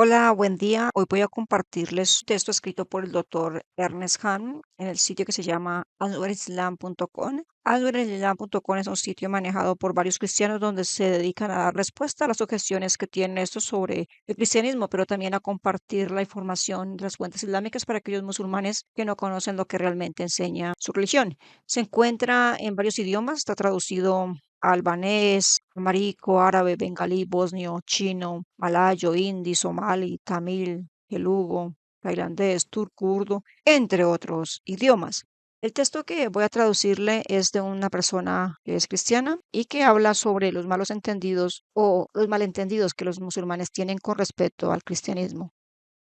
Hola, buen día. Hoy voy a compartirles un texto escrito por el doctor Ernest Hahn en el sitio que se llama anwarislam.com. Anwarislam.com es un sitio manejado por varios cristianos donde se dedican a dar respuesta a las objeciones que tienen estos sobre el cristianismo, pero también a compartir la información de las fuentes islámicas para aquellos musulmanes que no conocen lo que realmente enseña su religión. Se encuentra en varios idiomas, está traducido albanés, amharico, árabe, bengalí, bosnio, chino, malayo, hindi, somali, tamil, telugu, tailandés, turco, urdu, entre otros idiomas. El texto que voy a traducirle es de una persona que es cristiana y que habla sobre los malos entendidos o los malentendidos que los musulmanes tienen con respecto al cristianismo.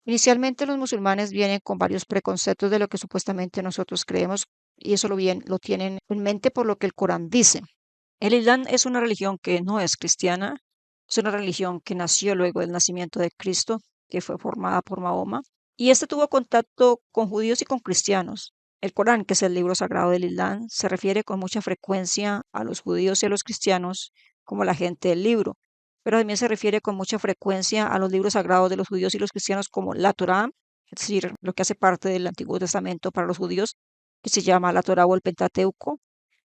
Inicialmente los musulmanes vienen con varios preconceptos de lo que supuestamente nosotros creemos y eso lo tienen en mente por lo que el Corán dice. El Islam es una religión que no es cristiana, es una religión que nació luego del nacimiento de Cristo, que fue formada por Mahoma, y este tuvo contacto con judíos y con cristianos. El Corán, que es el libro sagrado del Islam, se refiere con mucha frecuencia a los judíos y a los cristianos como la gente del libro, pero también se refiere con mucha frecuencia a los libros sagrados de los judíos y los cristianos como la Torá, es decir, lo que hace parte del Antiguo Testamento para los judíos, que se llama la Torá o el Pentateuco.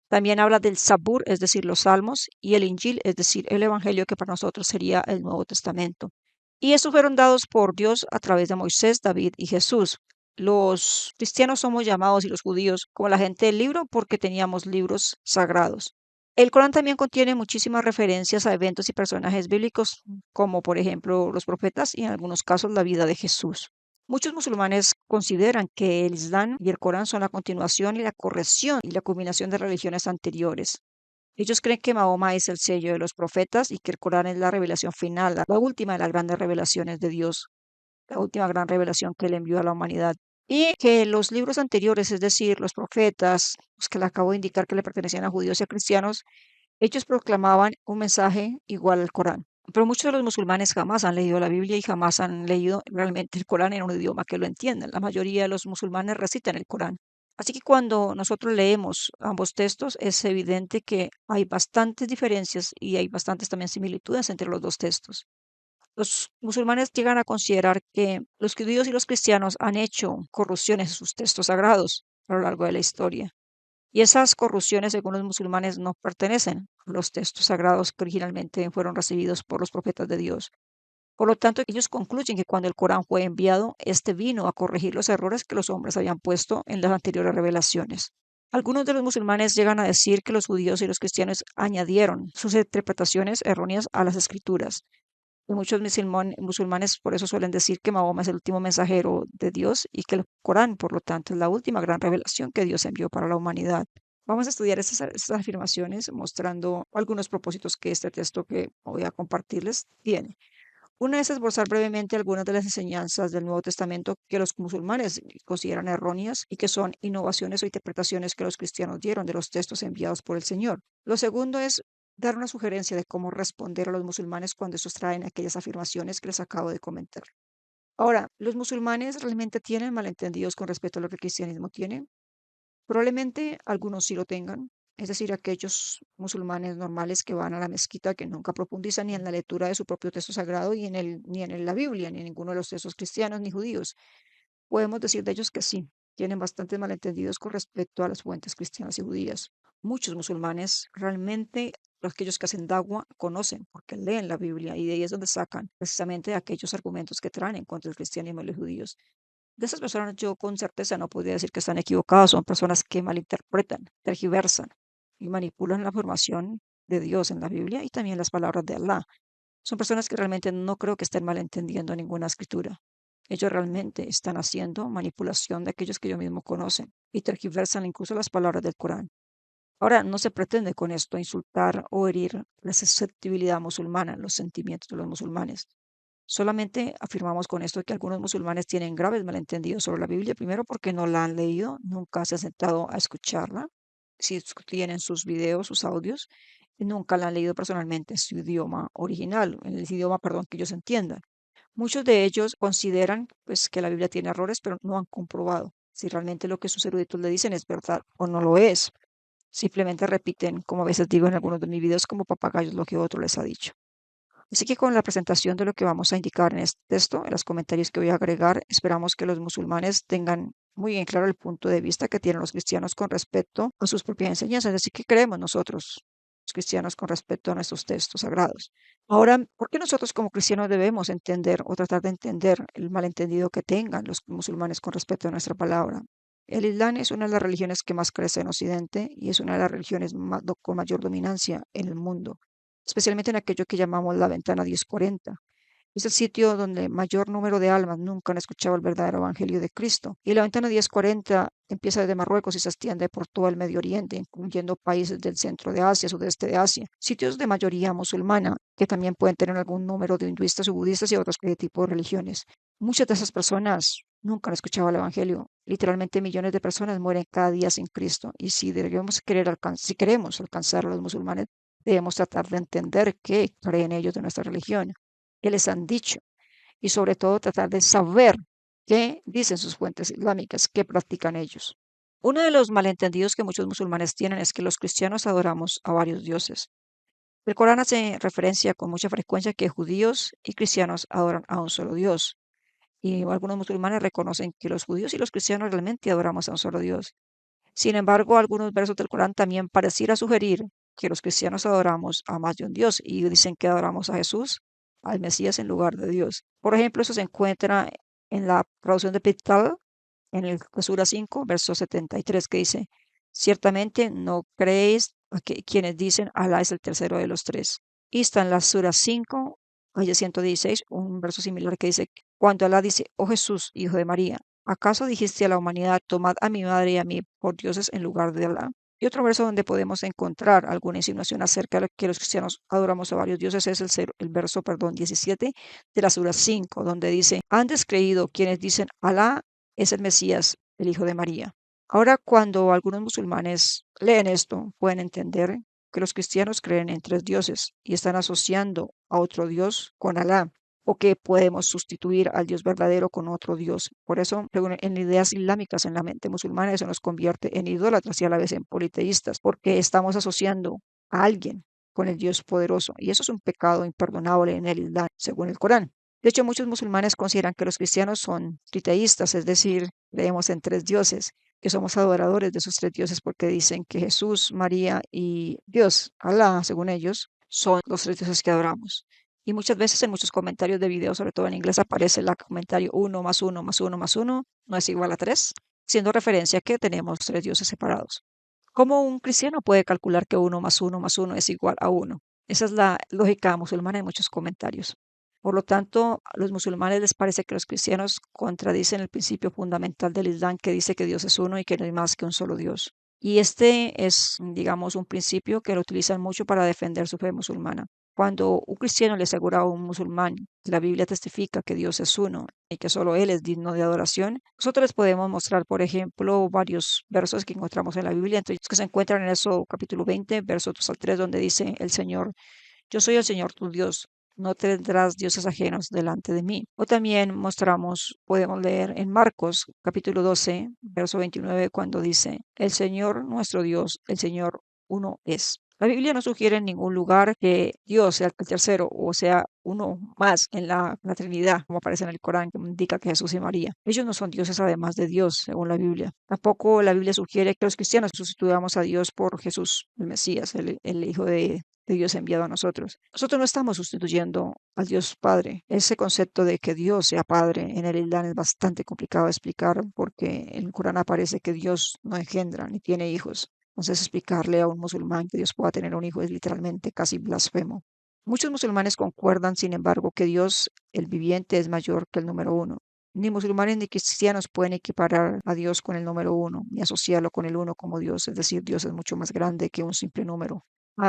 También habla del Sabur, es decir, los Salmos, y el Injil, es decir, el Evangelio que para nosotros sería el Nuevo Testamento. Y estos fueron dados por Dios a través de Moisés, David y Jesús. Los cristianos somos llamados y los judíos como la gente del libro porque teníamos libros sagrados. El Corán también contiene muchísimas referencias a eventos y personajes bíblicos, como por ejemplo los profetas y en algunos casos la vida de Jesús. Muchos musulmanes consideran que el Islam y el Corán son la continuación y la corrección y la culminación de religiones anteriores. Ellos creen que Mahoma es el sello de los profetas y que el Corán es la revelación final, la última de las grandes revelaciones de Dios, la última gran revelación que él envió a la humanidad. Y que los libros anteriores, es decir, los profetas, los que le acabo de indicar que le pertenecían a judíos y a cristianos, ellos proclamaban un mensaje igual al Corán. Pero muchos de los musulmanes jamás han leído la Biblia y jamás han leído realmente el Corán en un idioma que lo entiendan. La mayoría de los musulmanes recitan el Corán. Así que cuando nosotros leemos ambos textos, es evidente que hay bastantes diferencias y hay bastantes también similitudes entre los dos textos. Los musulmanes llegan a considerar que los judíos y los cristianos han hecho corrupciones en sus textos sagrados a lo largo de la historia. Y esas corrupciones, según los musulmanes, no pertenecen a los textos sagrados que originalmente fueron recibidos por los profetas de Dios. Por lo tanto, ellos concluyen que cuando el Corán fue enviado, este vino a corregir los errores que los hombres habían puesto en las anteriores revelaciones. Algunos de los musulmanes llegan a decir que los judíos y los cristianos añadieron sus interpretaciones erróneas a las escrituras. Y muchos musulmanes por eso suelen decir que Mahoma es el último mensajero de Dios y que el Corán, por lo tanto, es la última gran revelación que Dios envió para la humanidad. Vamos a estudiar estas afirmaciones mostrando algunos propósitos que este texto que voy a compartirles tiene. Una es esbozar brevemente algunas de las enseñanzas del Nuevo Testamento que los musulmanes consideran erróneas y que son innovaciones o interpretaciones que los cristianos dieron de los textos enviados por el Señor. Lo segundo es dar una sugerencia de cómo responder a los musulmanes cuando estos traen aquellas afirmaciones que les acabo de comentar. Ahora, ¿los musulmanes realmente tienen malentendidos con respecto a lo que el cristianismo tiene? Probablemente algunos sí lo tengan, es decir, aquellos musulmanes normales que van a la mezquita, que nunca profundizan ni en la lectura de su propio texto sagrado, ni en la Biblia, ni en ninguno de los textos cristianos ni judíos. Podemos decir de ellos que sí, tienen bastantes malentendidos con respecto a las fuentes cristianas y judías. Muchos musulmanes realmente, aquellos que hacen dagua, conocen porque leen la Biblia y de ahí es donde sacan precisamente aquellos argumentos que traen en contra del cristianismo y los judíos. De esas personas yo con certeza no podría decir que están equivocados, son personas que malinterpretan, tergiversan y manipulan la formación de Dios en la Biblia y también las palabras de Allah. Son personas que realmente no creo que estén malentendiendo ninguna escritura. Ellos realmente están haciendo manipulación de aquellos que ellos mismos conocen y tergiversan incluso las palabras del Corán. Ahora, no se pretende con esto insultar o herir la susceptibilidad musulmana, los sentimientos de los musulmanes. Solamente afirmamos con esto que algunos musulmanes tienen graves malentendidos sobre la Biblia, primero porque no la han leído, nunca se han sentado a escucharla, si tienen sus videos, sus audios, y nunca la han leído personalmente en su idioma original, en el idioma, perdón, que ellos entiendan. Muchos de ellos consideran pues que la Biblia tiene errores, pero no han comprobado si realmente lo que sus eruditos le dicen es verdad o no lo es. Simplemente repiten, como a veces digo en algunos de mis videos, como papagayos lo que otro les ha dicho. Así que con la presentación de lo que vamos a indicar en este texto, en los comentarios que voy a agregar, esperamos que los musulmanes tengan muy bien claro el punto de vista que tienen los cristianos con respecto a sus propias enseñanzas. Así que creemos nosotros, los cristianos, con respecto a nuestros textos sagrados. Ahora, ¿por qué nosotros como cristianos debemos entender o tratar de entender el malentendido que tengan los musulmanes con respecto a nuestra palabra? El Islam es una de las religiones que más crece en Occidente y es una de las religiones con mayor dominancia en el mundo, especialmente en aquello que llamamos la ventana 1040. Es el sitio donde mayor número de almas nunca han escuchado el verdadero evangelio de Cristo. Y la ventana 1040 empieza desde Marruecos y se extiende por todo el Medio Oriente, incluyendo países del centro de Asia, sudeste de Asia, sitios de mayoría musulmana, que también pueden tener algún número de hinduistas o budistas y otros tipos de religiones. Muchas de esas personas nunca han escuchado el evangelio. Literalmente millones de personas mueren cada día sin Cristo. Y si queremos alcanzar a los musulmanes, debemos tratar de entender qué creen ellos de nuestra religión, qué les han dicho y sobre todo tratar de saber qué dicen sus fuentes islámicas, qué practican ellos. Uno de los malentendidos que muchos musulmanes tienen es que los cristianos adoramos a varios dioses. El Corán hace referencia con mucha frecuencia que judíos y cristianos adoran a un solo Dios. Y algunos musulmanes reconocen que los judíos y los cristianos realmente adoramos a un solo Dios. Sin embargo, algunos versos del Corán también pareciera sugerir que los cristianos adoramos a más de un Dios y dicen que adoramos a Jesús, al Mesías en lugar de Dios. Por ejemplo, eso se encuentra en la traducción de Pital, en el Sura 5, verso 73, que dice, ciertamente no creéis a quienes dicen Alá es el tercero de los tres. Y está en la Sura 5, aya 116, un verso similar que dice, cuando Alá dice, oh Jesús, hijo de María, ¿acaso dijiste a la humanidad, tomad a mi madre y a mí por dioses en lugar de Alá? Y otro verso donde podemos encontrar alguna insinuación acerca de que los cristianos adoramos a varios dioses es el verso, 17 de la Sura 5, donde dice, han descreído quienes dicen Alá es el Mesías, el hijo de María. Ahora, cuando algunos musulmanes leen esto, pueden entender que los cristianos creen en tres dioses y están asociando a otro dios con Alá, o que podemos sustituir al Dios verdadero con otro Dios. Por eso, en ideas islámicas, en la mente musulmana, eso nos convierte en idólatras y a la vez en politeístas, porque estamos asociando a alguien con el Dios poderoso. Y eso es un pecado imperdonable en el Islam, según el Corán. De hecho, muchos musulmanes consideran que los cristianos son triteístas, es decir, creemos en tres dioses, que somos adoradores de esos tres dioses porque dicen que Jesús, María y Dios, Alá, según ellos, son los tres dioses que adoramos. Y muchas veces en muchos comentarios de videos, sobre todo en inglés, aparece el comentario uno más uno más uno más uno no es igual a 3, siendo referencia a que tenemos tres dioses separados. ¿Cómo un cristiano puede calcular que uno más uno es igual a uno? Esa es la lógica musulmana en muchos comentarios. Por lo tanto, a los musulmanes les parece que los cristianos contradicen el principio fundamental del Islam que dice que Dios es uno y que no hay más que un solo Dios. Y este es, digamos, un principio que lo utilizan mucho para defender su fe musulmana. Cuando un cristiano le asegura a un musulmán que la Biblia testifica que Dios es uno y que solo Él es digno de adoración, nosotros les podemos mostrar, por ejemplo, varios versos que encontramos en la Biblia, entre ellos que se encuentran en eso capítulo 20, versos 2 al 3, donde dice el Señor, yo soy el Señor tu Dios, no tendrás dioses ajenos delante de mí. O también podemos leer en Marcos capítulo 12, verso 29, cuando dice, el Señor nuestro Dios, el Señor uno es. La Biblia no sugiere en ningún lugar que Dios sea el tercero o sea uno más en la Trinidad, como aparece en el Corán, que indica que Jesús y María. Ellos no son dioses además de Dios, según la Biblia. Tampoco la Biblia sugiere que los cristianos sustituyamos a Dios por Jesús, el Mesías, el Hijo de Dios enviado a nosotros. Nosotros no estamos sustituyendo al Dios Padre. Ese concepto de que Dios sea Padre en el Islam es bastante complicado de explicar porque en el Corán aparece que Dios no engendra ni tiene hijos. Entonces explicarle a un musulmán que Dios pueda tener un hijo es literalmente casi blasfemo. Muchos musulmanes concuerdan, sin embargo, que Dios, el viviente, es mayor que el número uno. Ni musulmanes ni cristianos pueden equiparar a Dios con el número uno, ni asociarlo con el uno como Dios, es decir, Dios es mucho más grande que un simple número.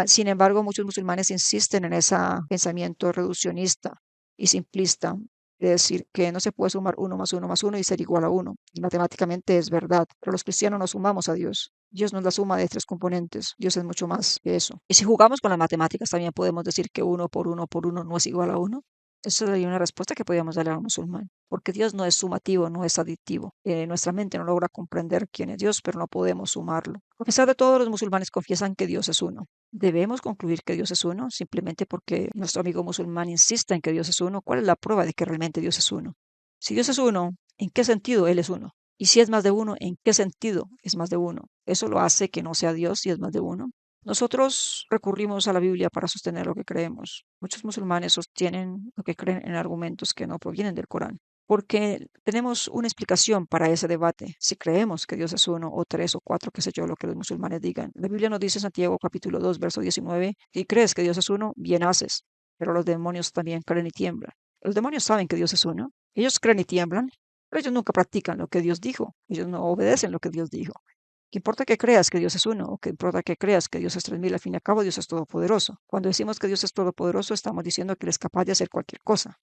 Sin embargo, muchos musulmanes insisten en ese pensamiento reduccionista y simplista de decir que no se puede sumar uno más uno y ser igual a uno. Y matemáticamente es verdad, pero los cristianos no sumamos a Dios. Dios no es la suma de tres componentes. Dios es mucho más que eso. Y si jugamos con las matemáticas, también podemos decir que uno por uno por uno no es igual a uno. Esa sería una respuesta que podríamos darle a un musulmán, porque Dios no es sumativo, no es aditivo. Nuestra mente no logra comprender quién es Dios, pero no podemos sumarlo. A pesar de todo, los musulmanes confiesan que Dios es uno. ¿Debemos concluir que Dios es uno simplemente porque nuestro amigo musulmán insiste en que Dios es uno? ¿Cuál es la prueba de que realmente Dios es uno? Si Dios es uno, ¿en qué sentido Él es uno? Y si es más de uno, ¿en qué sentido es más de uno? Eso lo hace que no sea Dios si es más de uno. Nosotros recurrimos a la Biblia para sostener lo que creemos. Muchos musulmanes sostienen lo que creen en argumentos que no provienen del Corán, porque tenemos una explicación para ese debate. Si creemos que Dios es uno o tres o cuatro, qué sé yo, lo que los musulmanes digan. La Biblia nos dice en Santiago capítulo 2, verso 19, si crees que Dios es uno, bien haces, pero los demonios también creen y tiemblan. Los demonios saben que Dios es uno, ellos creen y tiemblan, pero ellos nunca practican lo que Dios dijo, ellos no obedecen lo que Dios dijo. ¿Qué importa que creas que Dios es uno o que importa que creas que Dios es 3000? Al fin y al cabo, Dios es todopoderoso. Cuando decimos que Dios es todopoderoso, estamos diciendo que Él es capaz de hacer cualquier cosa.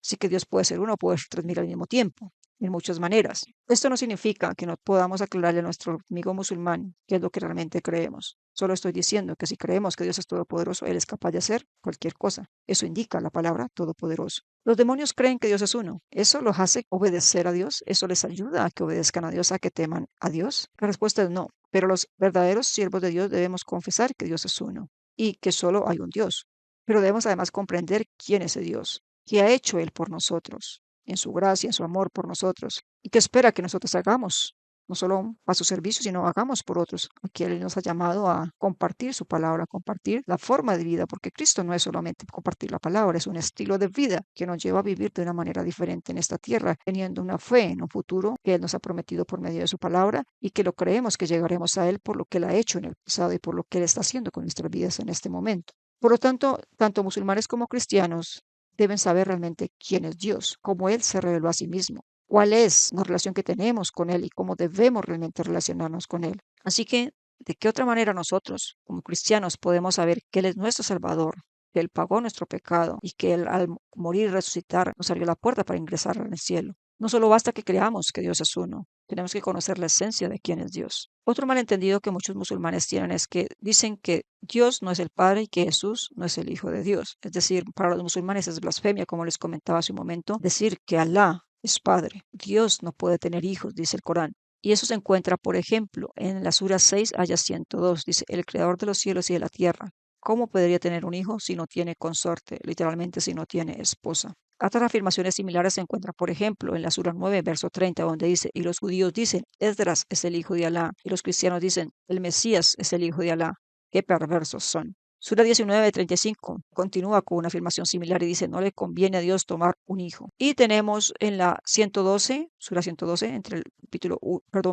Así que Dios puede ser uno o puede ser 3000 al mismo tiempo, en muchas maneras. Esto no significa que no podamos aclararle a nuestro amigo musulmán qué es lo que realmente creemos. Solo estoy diciendo que si creemos que Dios es todopoderoso, Él es capaz de hacer cualquier cosa. Eso indica la palabra todopoderoso. Los demonios creen que Dios es uno. ¿Eso los hace obedecer a Dios? ¿Eso les ayuda a que obedezcan a Dios, a que teman a Dios? La respuesta es no. Pero los verdaderos siervos de Dios debemos confesar que Dios es uno y que solo hay un Dios. Pero debemos además comprender quién es ese Dios, qué ha hecho Él por nosotros, en su gracia, en su amor por nosotros, y qué espera que nosotros hagamos, no solo a su servicio, sino hagamos por otros. Aquí Él nos ha llamado a compartir su palabra, a compartir la forma de vida, porque Cristo no es solamente compartir la palabra, es un estilo de vida que nos lleva a vivir de una manera diferente en esta tierra, teniendo una fe en un futuro que Él nos ha prometido por medio de su palabra y que lo creemos que llegaremos a Él por lo que Él ha hecho en el pasado y por lo que Él está haciendo con nuestras vidas en este momento. Por lo tanto, tanto musulmanes como cristianos deben saber realmente quién es Dios, cómo Él se reveló a sí mismo, cuál es la relación que tenemos con Él y cómo debemos realmente relacionarnos con Él. Así que, ¿de qué otra manera nosotros, como cristianos, podemos saber que Él es nuestro Salvador, que Él pagó nuestro pecado y que Él al morir y resucitar nos abrió la puerta para ingresar en el cielo? No solo basta que creamos que Dios es uno, tenemos que conocer la esencia de quién es Dios. Otro malentendido que muchos musulmanes tienen es que dicen que Dios no es el Padre y que Jesús no es el Hijo de Dios. Es decir, para los musulmanes es blasfemia, como les comentaba hace un momento, decir que Alá es Padre. Dios no puede tener hijos, dice el Corán. Y eso se encuentra, por ejemplo, en la Sura 6, aya 102. Dice, el creador de los cielos y de la tierra. ¿Cómo podría tener un hijo si no tiene consorte? Literalmente, si no tiene esposa. Otras afirmaciones similares se encuentran, por ejemplo, en la Sura 9, verso 30, donde dice, y los judíos dicen, Esdras es el hijo de Alá, y los cristianos dicen, el Mesías es el hijo de Alá. Qué perversos son. Sura 19, 35 continúa con una afirmación similar y dice, no le conviene a Dios tomar un hijo. Y tenemos en la 112, Sura 112, entre el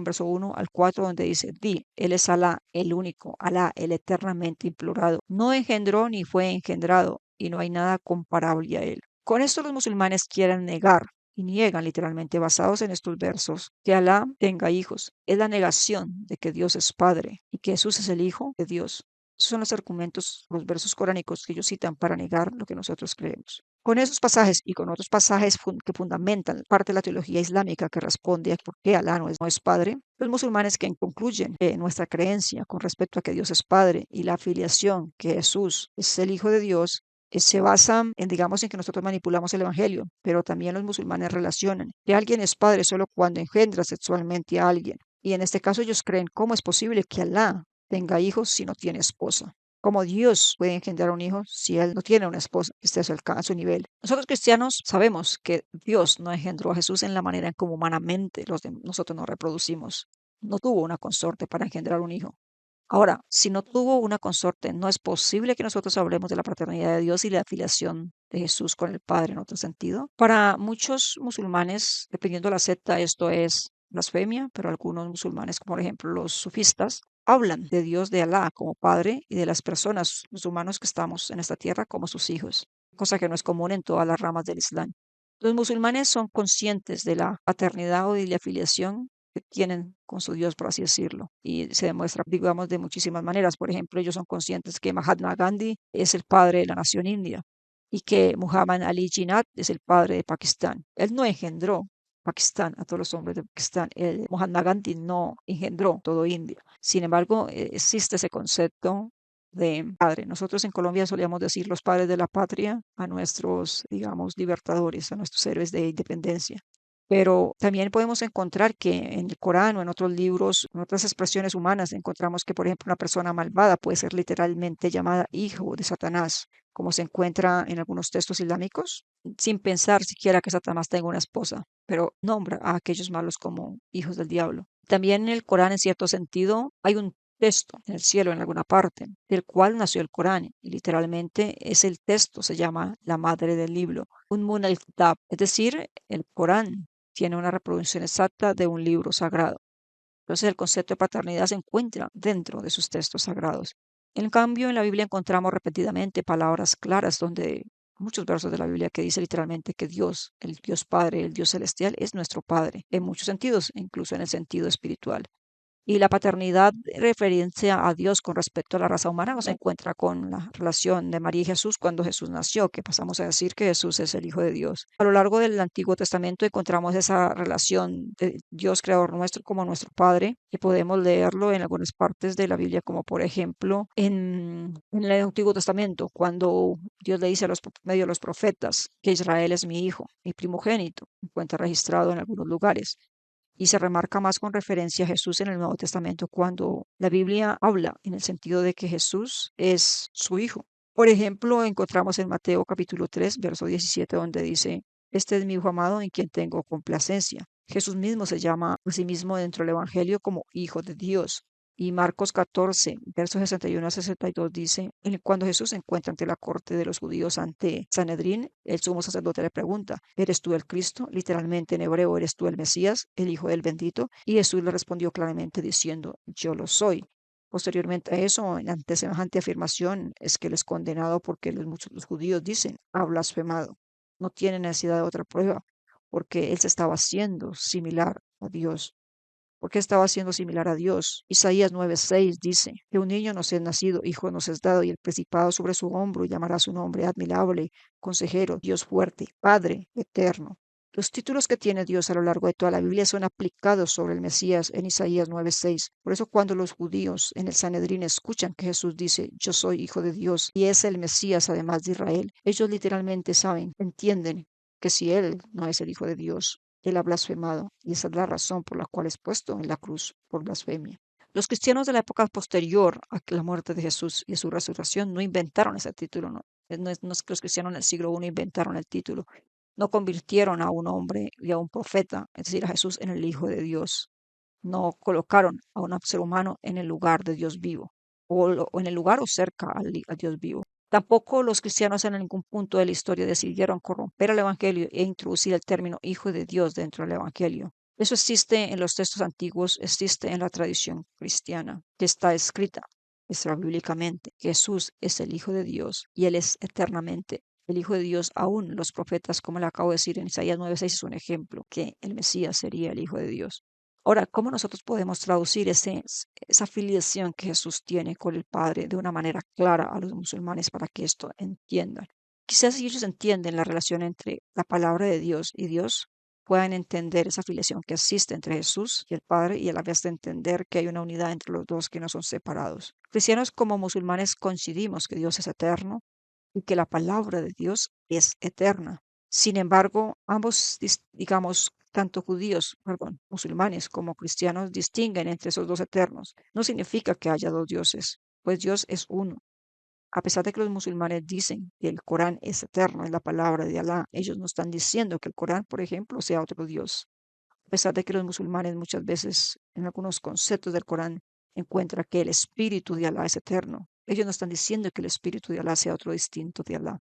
verso 1 al 4, donde dice, di, Él es Alá, el único, Alá, el eternamente implorado. No engendró ni fue engendrado, y no hay nada comparable a Él. Con esto los musulmanes quieren negar y niegan literalmente basados en estos versos que Alá tenga hijos. Es la negación de que Dios es Padre y que Jesús es el Hijo de Dios. Esos son los argumentos, los versos coránicos que ellos citan para negar lo que nosotros creemos. Con esos pasajes y con otros pasajes que fundamentan parte de la teología islámica que responde a por qué Alá no es Padre, los musulmanes que concluyen que nuestra creencia con respecto a que Dios es Padre y la afiliación que Jesús es el Hijo de Dios se basan en, digamos, en que nosotros manipulamos el Evangelio, pero también los musulmanes relacionan que alguien es padre solo cuando engendra sexualmente a alguien. Y en este caso ellos creen, ¿cómo es posible que Alá tenga hijos si no tiene esposa? ¿Cómo Dios puede engendrar un hijo si él no tiene una esposa que esté a su nivel? Nosotros cristianos sabemos que Dios no engendró a Jesús en la manera en como humanamente nosotros nos reproducimos. No tuvo una consorte para engendrar un hijo. Ahora, si no tuvo una consorte, no es posible que nosotros hablemos de la paternidad de Dios y la afiliación de Jesús con el Padre en otro sentido. Para muchos musulmanes, dependiendo de la secta, esto es blasfemia, pero algunos musulmanes, como por ejemplo los sufistas, hablan de Dios, de Alá como Padre y de las personas, los humanos que estamos en esta tierra como sus hijos, cosa que no es común en todas las ramas del Islam. Los musulmanes son conscientes de la paternidad o de la afiliación que tienen con su Dios, por así decirlo. Y se demuestra, digamos, de muchísimas maneras. Por ejemplo, ellos son conscientes que Mahatma Gandhi es el padre de la nación india y que Muhammad Ali Jinnah es el padre de Pakistán. Él no engendró Pakistán, a todos los hombres de Pakistán. Mahatma Gandhi no engendró todo India. Sin embargo, existe ese concepto de padre. Nosotros en Colombia solíamos decir los padres de la patria a nuestros, digamos, libertadores, a nuestros héroes de independencia. Pero también podemos encontrar que en el Corán o en otros libros, en otras expresiones humanas, encontramos que, por ejemplo, una persona malvada puede ser literalmente llamada hijo de Satanás, como se encuentra en algunos textos islámicos, sin pensar siquiera que Satanás tenga una esposa, pero nombra a aquellos malos como hijos del diablo. También en el Corán, en cierto sentido, hay un texto en el cielo, en alguna parte, del cual nació el Corán, y literalmente es el texto, se llama la madre del libro, un al-Kitab, es decir, el Corán tiene una reproducción exacta de un libro sagrado. Entonces el concepto de paternidad se encuentra dentro de sus textos sagrados. En cambio, en la Biblia encontramos repetidamente palabras claras donde muchos versos de la Biblia que dice literalmente que Dios, el Dios Padre, el Dios celestial, es nuestro Padre, en muchos sentidos, incluso en el sentido espiritual. Y la paternidad referencia a Dios con respecto a la raza humana no se encuentra con la relación de María y Jesús cuando Jesús nació, que pasamos a decir que Jesús es el Hijo de Dios. A lo largo del Antiguo Testamento encontramos esa relación de Dios creador nuestro como nuestro Padre, que podemos leerlo en algunas partes de la Biblia, como por ejemplo en el Antiguo Testamento, cuando Dios le dice a medio de los profetas que Israel es mi hijo, mi primogénito, encuentra registrado en algunos lugares y se remarca más con referencia a Jesús en el Nuevo Testamento cuando la Biblia habla en el sentido de que Jesús es su hijo. Por ejemplo, encontramos en Mateo capítulo 3, verso 17, donde dice, este es mi hijo amado en quien tengo complacencia. Jesús mismo se llama a sí mismo dentro del Evangelio como Hijo de Dios. Y Marcos 14, versos 61 a 62 dice, cuando Jesús se encuentra ante la corte de los judíos ante Sanedrín, el sumo sacerdote le pregunta, ¿eres tú el Cristo? Literalmente en hebreo, ¿eres tú el Mesías, el Hijo del Bendito? Y Jesús le respondió claramente diciendo, yo lo soy. Posteriormente a eso, ante semejante afirmación, es que él es condenado porque muchos los judíos dicen, ha blasfemado. No tiene necesidad de otra prueba, porque él se estaba haciendo similar a Dios porque estaba siendo similar a Dios. Isaías 9:6 dice que un niño nos es nacido, hijo nos es dado, y el principado sobre su hombro, y llamará su nombre admirable, consejero, Dios fuerte, Padre eterno. Los títulos que tiene Dios a lo largo de toda la Biblia son aplicados sobre el Mesías en Isaías 9:6. Por eso cuando los judíos en el Sanedrín escuchan que Jesús dice, yo soy hijo de Dios y es el Mesías además de Israel, ellos literalmente saben, entienden que si Él no es el Hijo de Dios, él ha blasfemado, y esa es la razón por la cual es puesto en la cruz por blasfemia. Los cristianos de la época posterior a la muerte de Jesús y a su resurrección no inventaron ese título, no, no es que los cristianos en el siglo I inventaron el título, no convirtieron a un hombre y a un profeta, es decir, a Jesús en el Hijo de Dios, no colocaron a un ser humano en el lugar de Dios vivo, o en el lugar o cerca al Dios vivo. Tampoco los cristianos en ningún punto de la historia decidieron corromper el Evangelio e introducir el término Hijo de Dios dentro del Evangelio. Eso existe en los textos antiguos, existe en la tradición cristiana, que está escrita bíblicamente. Jesús es el Hijo de Dios y Él es eternamente el Hijo de Dios. Aún los profetas, como le acabo de decir en Isaías 9:6, es un ejemplo que el Mesías sería el Hijo de Dios. Ahora, ¿cómo nosotros podemos traducir esa filiación que Jesús tiene con el Padre de una manera clara a los musulmanes para que esto entiendan? Quizás si ellos entienden la relación entre la palabra de Dios y Dios, puedan entender esa filiación que existe entre Jesús y el Padre y a la vez de entender que hay una unidad entre los dos que no son separados. Cristianos como musulmanes coincidimos que Dios es eterno y que la palabra de Dios es eterna. Sin embargo, ambos, digamos, tanto judíos, perdón, musulmanes como cristianos distinguen entre esos dos eternos. No significa que haya dos dioses, pues Dios es uno. A pesar de que los musulmanes dicen que el Corán es eterno, es la palabra de Alá, ellos no están diciendo que el Corán, por ejemplo, sea otro Dios. A pesar de que los musulmanes muchas veces en algunos conceptos del Corán encuentran que el espíritu de Alá es eterno. Ellos no están diciendo que el espíritu de Alá sea otro distinto de Alá.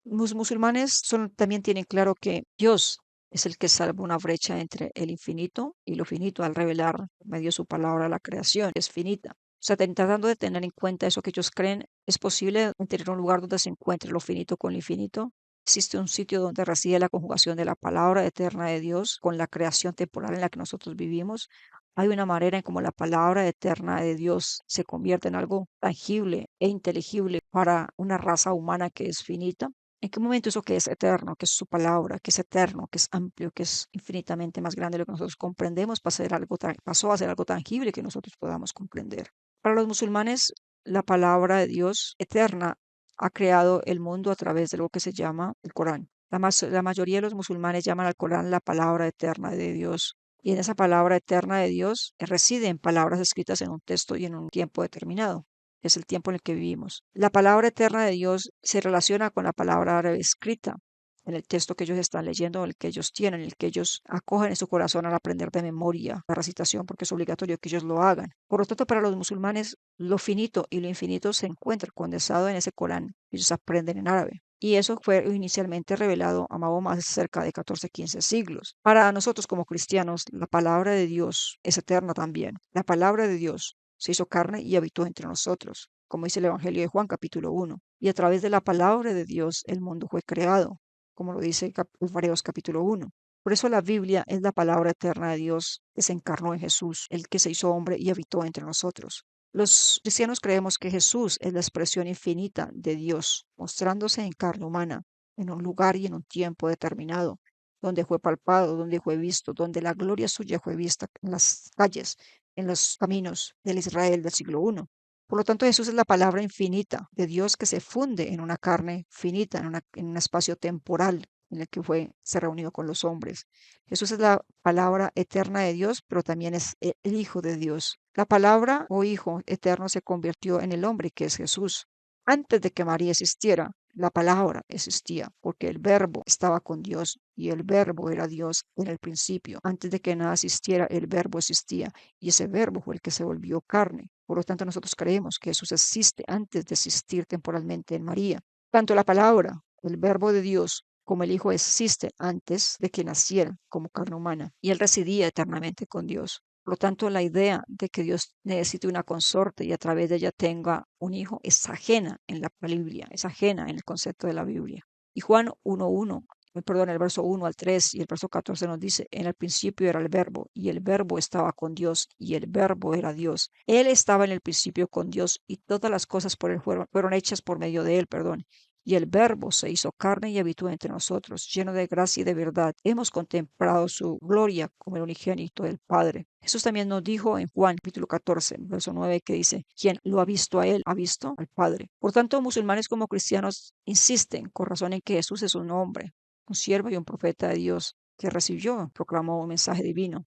Los musulmanes también tienen claro que Dios es el que salva una brecha entre el infinito y lo finito al revelar por medio de su palabra la creación, es finita. O sea, tratando de tener en cuenta eso que ellos creen, es posible tener un lugar donde se encuentre lo finito con lo infinito. Existe un sitio donde reside la conjugación de la palabra eterna de Dios con la creación temporal en la que nosotros vivimos. Hay una manera en cómo la palabra eterna de Dios se convierte en algo tangible e inteligible para una raza humana que es finita. ¿En qué momento eso que es eterno, que es su palabra, que es eterno, que es amplio, que es infinitamente más grande de lo que nosotros comprendemos, pasó a ser algo tangible que nosotros podamos comprender? Para los musulmanes, la palabra de Dios eterna ha creado el mundo a través de lo que se llama el Corán. La mayoría de los musulmanes llaman al Corán la palabra eterna de Dios. Y en esa palabra eterna de Dios residen palabras escritas en un texto y en un tiempo determinado. Es el tiempo en el que vivimos. La palabra eterna de Dios se relaciona con la palabra árabe escrita en el texto que ellos están leyendo, el que ellos tienen, el que ellos acogen en su corazón al aprender de memoria la recitación, porque es obligatorio que ellos lo hagan. Por lo tanto, para los musulmanes, lo finito y lo infinito se encuentra condensado en ese Corán que ellos aprenden en árabe. Y eso fue inicialmente revelado a Mahoma hace cerca de 14, 15 siglos. Para nosotros como cristianos, la palabra de Dios es eterna también. La palabra de Dios se hizo carne y habitó entre nosotros, como dice el Evangelio de Juan capítulo 1. Y a través de la palabra de Dios el mundo fue creado, como lo dice Hebreos capítulo 1. Por eso la Biblia es la palabra eterna de Dios que se encarnó en Jesús, el que se hizo hombre y habitó entre nosotros. Los cristianos creemos que Jesús es la expresión infinita de Dios, mostrándose en carne humana, en un lugar y en un tiempo determinado, donde fue palpado, donde fue visto, donde la gloria suya fue vista en las calles, en los caminos del Israel del siglo I. Por lo tanto, Jesús es la palabra infinita de Dios que se funde en una carne finita, en un espacio temporal en el que se reunió con los hombres. Jesús es la palabra eterna de Dios, pero también es el Hijo de Dios. La palabra o Hijo eterno se convirtió en el hombre que es Jesús. Antes de que María existiera, la palabra existía, porque el verbo estaba con Dios y el verbo era Dios en el principio. Antes de que nada existiera, el verbo existía y ese verbo fue el que se volvió carne. Por lo tanto, nosotros creemos que Jesús existe antes de existir temporalmente en María. Tanto la palabra, el verbo de Dios, como el Hijo existe antes de que naciera como carne humana y él residía eternamente con Dios. Por lo tanto, la idea de que Dios necesite una consorte y a través de ella tenga un hijo es ajena en la Biblia, es ajena en el concepto de la Biblia. Y Juan 1:1, perdón, el verso 1 al 3 y el verso 14 nos dice, en el principio era el verbo y el verbo estaba con Dios y el verbo era Dios. Él estaba en el principio con Dios y todas las cosas por él fueron hechas por medio de él, perdón. Y el Verbo se hizo carne y habitó entre nosotros, lleno de gracia y de verdad. Hemos contemplado su gloria como el unigénito del Padre. Jesús también nos dijo en Juan capítulo 14, verso 9, que dice, quien lo ha visto a él, ha visto al Padre. Por tanto, musulmanes como cristianos insisten con razón en que Jesús es un hombre, un siervo y un profeta de Dios, que recibió, proclamó un mensaje divino.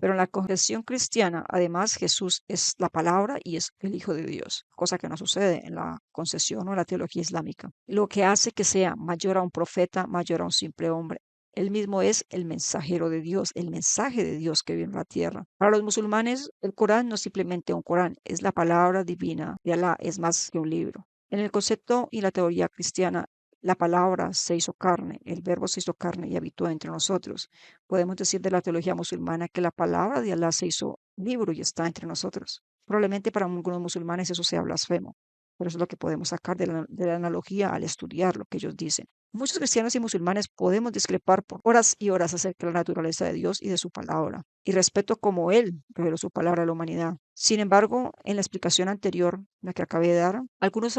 Pero en la confesión cristiana, además, Jesús es la palabra y es el Hijo de Dios, cosa que no sucede en la concesión o en la teología islámica. Lo que hace que sea mayor a un profeta, mayor a un simple hombre. Él mismo es el mensajero de Dios, el mensaje de Dios que viene a la tierra. Para los musulmanes, el Corán no es simplemente un Corán, es la palabra divina de Alá, es más que un libro. En el concepto y la teoría cristiana, la palabra se hizo carne, el verbo se hizo carne y habitó entre nosotros. Podemos decir de la teología musulmana que la palabra de Alá se hizo libro y está entre nosotros. Probablemente para algunos musulmanes eso sea blasfemo, pero eso es lo que podemos sacar de la analogía al estudiar lo que ellos dicen. Muchos cristianos y musulmanes podemos discrepar por horas y horas acerca de la naturaleza de Dios y de su palabra, y respeto como Él reveló su palabra a la humanidad. Sin embargo, en la explicación anterior, la que acabé de dar, algunos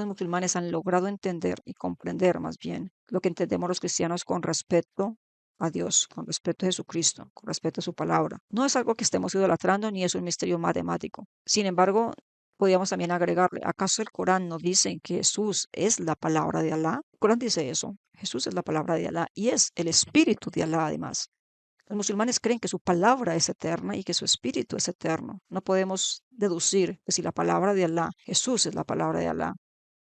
musulmanes han logrado entender y comprender más bien lo que entendemos los cristianos con respecto a Dios, con respecto a Jesucristo, con respecto a su palabra. No es algo que estemos idolatrando ni es un misterio matemático. Sin embargo, podríamos también agregarle, ¿acaso el Corán no dice que Jesús es la palabra de Alá? El Corán dice eso. Jesús es la palabra de Alá y es el espíritu de Alá además. Los musulmanes creen que su palabra es eterna y que su espíritu es eterno. No podemos deducir que si la palabra de Alá, Jesús es la palabra de Alá,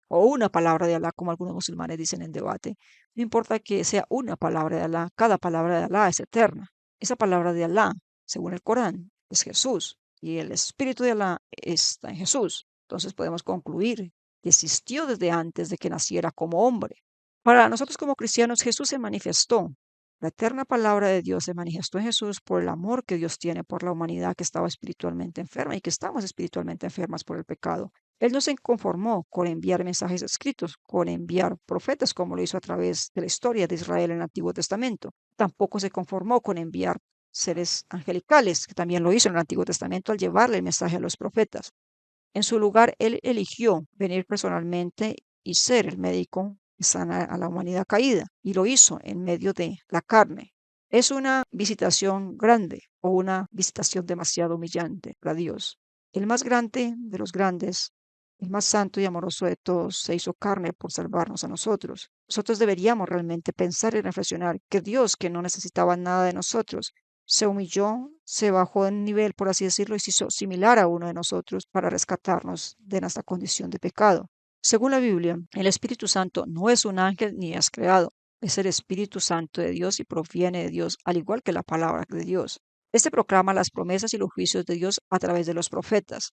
o una palabra de Alá, como algunos musulmanes dicen en debate. No importa que sea una palabra de Alá, cada palabra de Alá es eterna. Esa palabra de Alá, según el Corán, es Jesús y el Espíritu de Alá está en Jesús. Entonces podemos concluir que existió desde antes de que naciera como hombre. Para nosotros como cristianos, Jesús se manifestó. La eterna palabra de Dios se manifestó en Jesús por el amor que Dios tiene por la humanidad que estaba espiritualmente enferma y que estamos espiritualmente enfermas por el pecado. Él no se conformó con enviar mensajes escritos, con enviar profetas como lo hizo a través de la historia de Israel en el Antiguo Testamento. Tampoco se conformó con enviar seres angelicales, que también lo hizo en el Antiguo Testamento al llevarle el mensaje a los profetas. En su lugar, él eligió venir personalmente y ser el médico que sana a la humanidad caída, y lo hizo en medio de la carne. ¿Es una visitación grande o una visitación demasiado humillante para Dios? El más grande de los grandes, el más santo y amoroso de todos, se hizo carne por salvarnos a nosotros. Nosotros deberíamos realmente pensar y reflexionar que Dios, que no necesitaba nada de nosotros, se humilló, se bajó de nivel, por así decirlo, y se hizo similar a uno de nosotros para rescatarnos de nuestra condición de pecado. Según la Biblia, el Espíritu Santo no es un ángel ni es creado, es el Espíritu Santo de Dios y proviene de Dios, al igual que la palabra de Dios. Este proclama las promesas y los juicios de Dios a través de los profetas.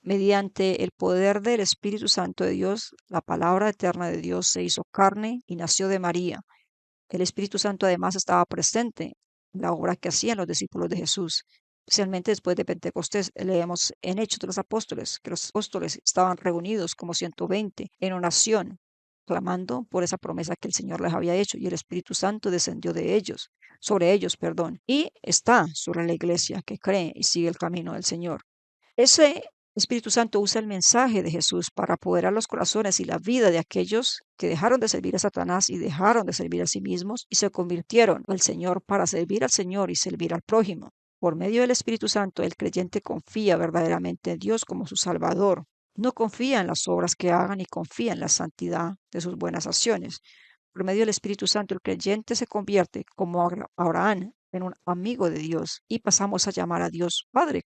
Mediante el poder del Espíritu Santo de Dios, la palabra eterna de Dios se hizo carne y nació de María. El Espíritu Santo además estaba presente en la obra que hacían los discípulos de Jesús, especialmente después de Pentecostés. Leemos en Hechos de los Apóstoles que los apóstoles estaban reunidos como 120 en oración, clamando por esa promesa que el Señor les había hecho, y el Espíritu Santo descendió de ellos, sobre ellos, perdón, y está sobre la iglesia que cree y sigue el camino del Señor. Ese Espíritu Santo usa el mensaje de Jesús para apoderar los corazones y la vida de aquellos que dejaron de servir a Satanás y dejaron de servir a sí mismos y se convirtieron al Señor para servir al Señor y servir al prójimo. Por medio del Espíritu Santo, el creyente confía verdaderamente en Dios como su Salvador. No confía en las obras que hagan y confía en la santidad de sus buenas acciones. Por medio del Espíritu Santo, el creyente se convierte, como Abraham, en un amigo de Dios y pasamos a llamar a Dios Padre.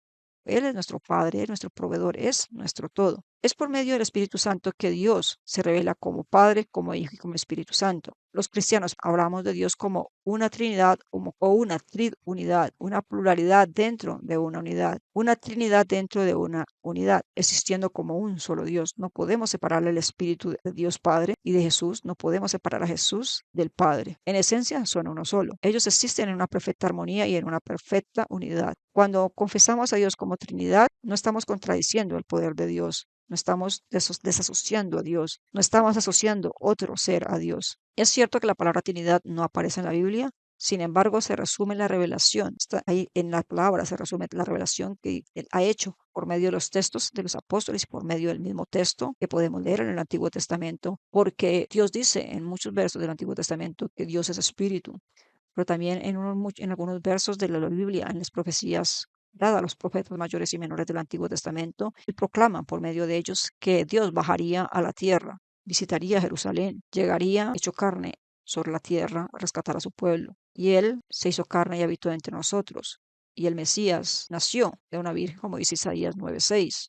Él es nuestro Padre, es nuestro proveedor, es nuestro todo. Es por medio del Espíritu Santo que Dios se revela como Padre, como Hijo y como Espíritu Santo. Los cristianos hablamos de Dios como una Trinidad o una triunidad, una pluralidad dentro de una unidad, una Trinidad dentro de una unidad, existiendo como un solo Dios. No podemos separar el Espíritu de Dios Padre y de Jesús, no podemos separar a Jesús del Padre. En esencia son uno solo. Ellos existen en una perfecta armonía y en una perfecta unidad. Cuando confesamos a Dios como Trinidad, no estamos contradiciendo el poder de Dios. No estamos desasociando a Dios, no estamos asociando otro ser a Dios. Es cierto que la palabra Trinidad no aparece en la Biblia, sin embargo, se resume la revelación. Está ahí en la palabra, se resume la revelación que Él ha hecho por medio de los textos de los apóstoles y por medio del mismo texto que podemos leer en el Antiguo Testamento, porque Dios dice en muchos versos del Antiguo Testamento que Dios es espíritu, pero también en algunos versos de la Biblia, en las profecías dadas a los profetas mayores y menores del Antiguo Testamento, y proclaman por medio de ellos que Dios bajaría a la tierra, visitaría Jerusalén, llegaría hecho carne sobre la tierra a rescatar a su pueblo. Y Él se hizo carne y habitó entre nosotros. Y el Mesías nació de una virgen, como dice Isaías 9:6,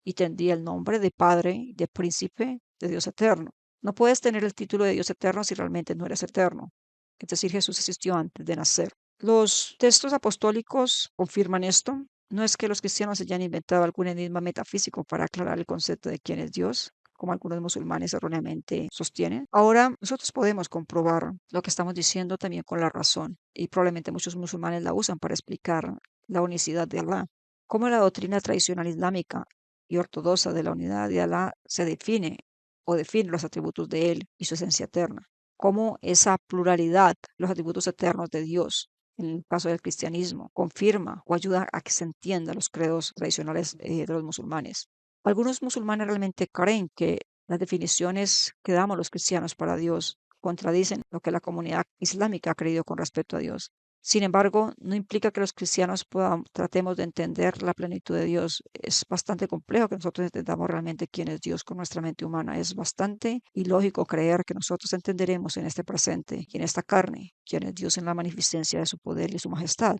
y tendría el nombre de Padre, de Príncipe, de Dios eterno. No puedes tener el título de Dios eterno si realmente no eres eterno. Es decir, Jesús existió antes de nacer. Los textos apostólicos confirman esto. No es que los cristianos hayan inventado algún enigma metafísico para aclarar el concepto de quién es Dios, como algunos musulmanes erróneamente sostienen. Ahora, nosotros podemos comprobar lo que estamos diciendo también con la razón, y probablemente muchos musulmanes la usan para explicar la unicidad de Allah. Cómo la doctrina tradicional islámica y ortodoxa de la unidad de Allah se define o define los atributos de Él y su esencia eterna, cómo esa pluralidad, los atributos eternos de Dios, en el caso del cristianismo, confirma o ayuda a que se entienda los credos tradicionales de los musulmanes. Algunos musulmanes realmente creen que las definiciones que damos los cristianos para Dios contradicen lo que la comunidad islámica ha creído con respecto a Dios. Sin embargo, no implica que los cristianos tratemos de entender la plenitud de Dios. Es bastante complejo que nosotros entendamos realmente quién es Dios con nuestra mente humana. Es bastante ilógico creer que nosotros entenderemos en este presente y en esta carne quién es Dios en la magnificencia de su poder y su majestad.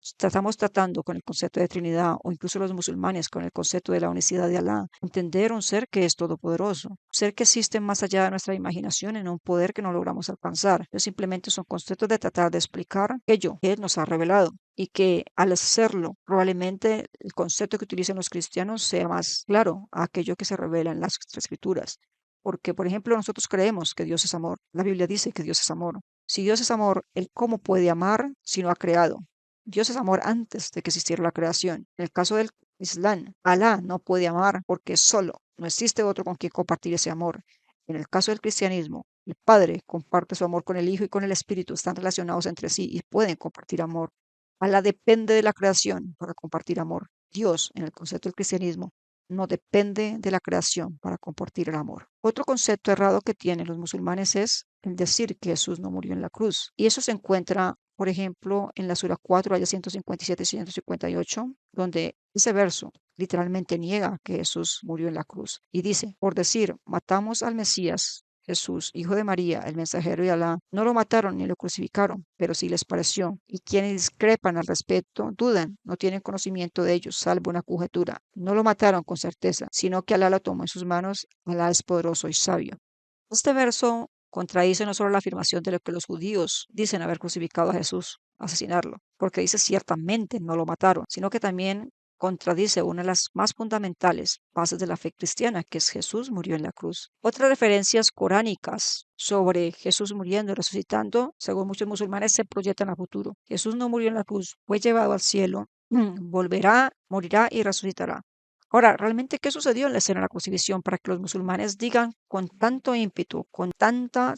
Estamos tratando con el concepto de Trinidad, o incluso los musulmanes con el concepto de la unicidad de Alá, entender un ser que es todopoderoso, un ser que existe más allá de nuestra imaginación en un poder que no logramos alcanzar. Ellos simplemente son conceptos de tratar de explicar aquello que Él nos ha revelado, y que al hacerlo, probablemente el concepto que utilizan los cristianos sea más claro a aquello que se revela en las escrituras. Porque, por ejemplo, nosotros creemos que Dios es amor. La Biblia dice que Dios es amor. Si Dios es amor, ¿Él cómo puede amar si no ha creado? Dios es amor antes de que existiera la creación. En el caso del Islam, Alá no puede amar porque es solo. No existe otro con quien compartir ese amor. En el caso del cristianismo, el Padre comparte su amor con el Hijo y con el Espíritu. Están relacionados entre sí y pueden compartir amor. Alá depende de la creación para compartir amor. Dios, en el concepto del cristianismo, no depende de la creación para compartir el amor. Otro concepto errado que tienen los musulmanes es el decir que Jesús no murió en la cruz. Y eso se encuentra, por ejemplo, en la Sura 4, ayas 157 y 158, donde ese verso literalmente niega que Jesús murió en la cruz y dice, por decir, matamos al Mesías, Jesús, hijo de María, el mensajero de Alá, no lo mataron ni lo crucificaron, pero sí les pareció. Y quienes discrepan al respecto, dudan, no tienen conocimiento de ellos, salvo una conjetura. No lo mataron con certeza, sino que Alá lo tomó en sus manos. Alá es poderoso y sabio. Este verso contradice no solo la afirmación de lo que los judíos dicen haber crucificado a Jesús, asesinarlo, porque dice ciertamente no lo mataron, sino que también contradice una de las más fundamentales bases de la fe cristiana, que es Jesús murió en la cruz. Otras referencias coránicas sobre Jesús muriendo y resucitando, según muchos musulmanes, se proyectan a futuro. Jesús no murió en la cruz, fue llevado al cielo, volverá, morirá y resucitará. Ahora, ¿realmente qué sucedió en la escena de la crucifixión para que los musulmanes digan con tanto ímpetu, con tanta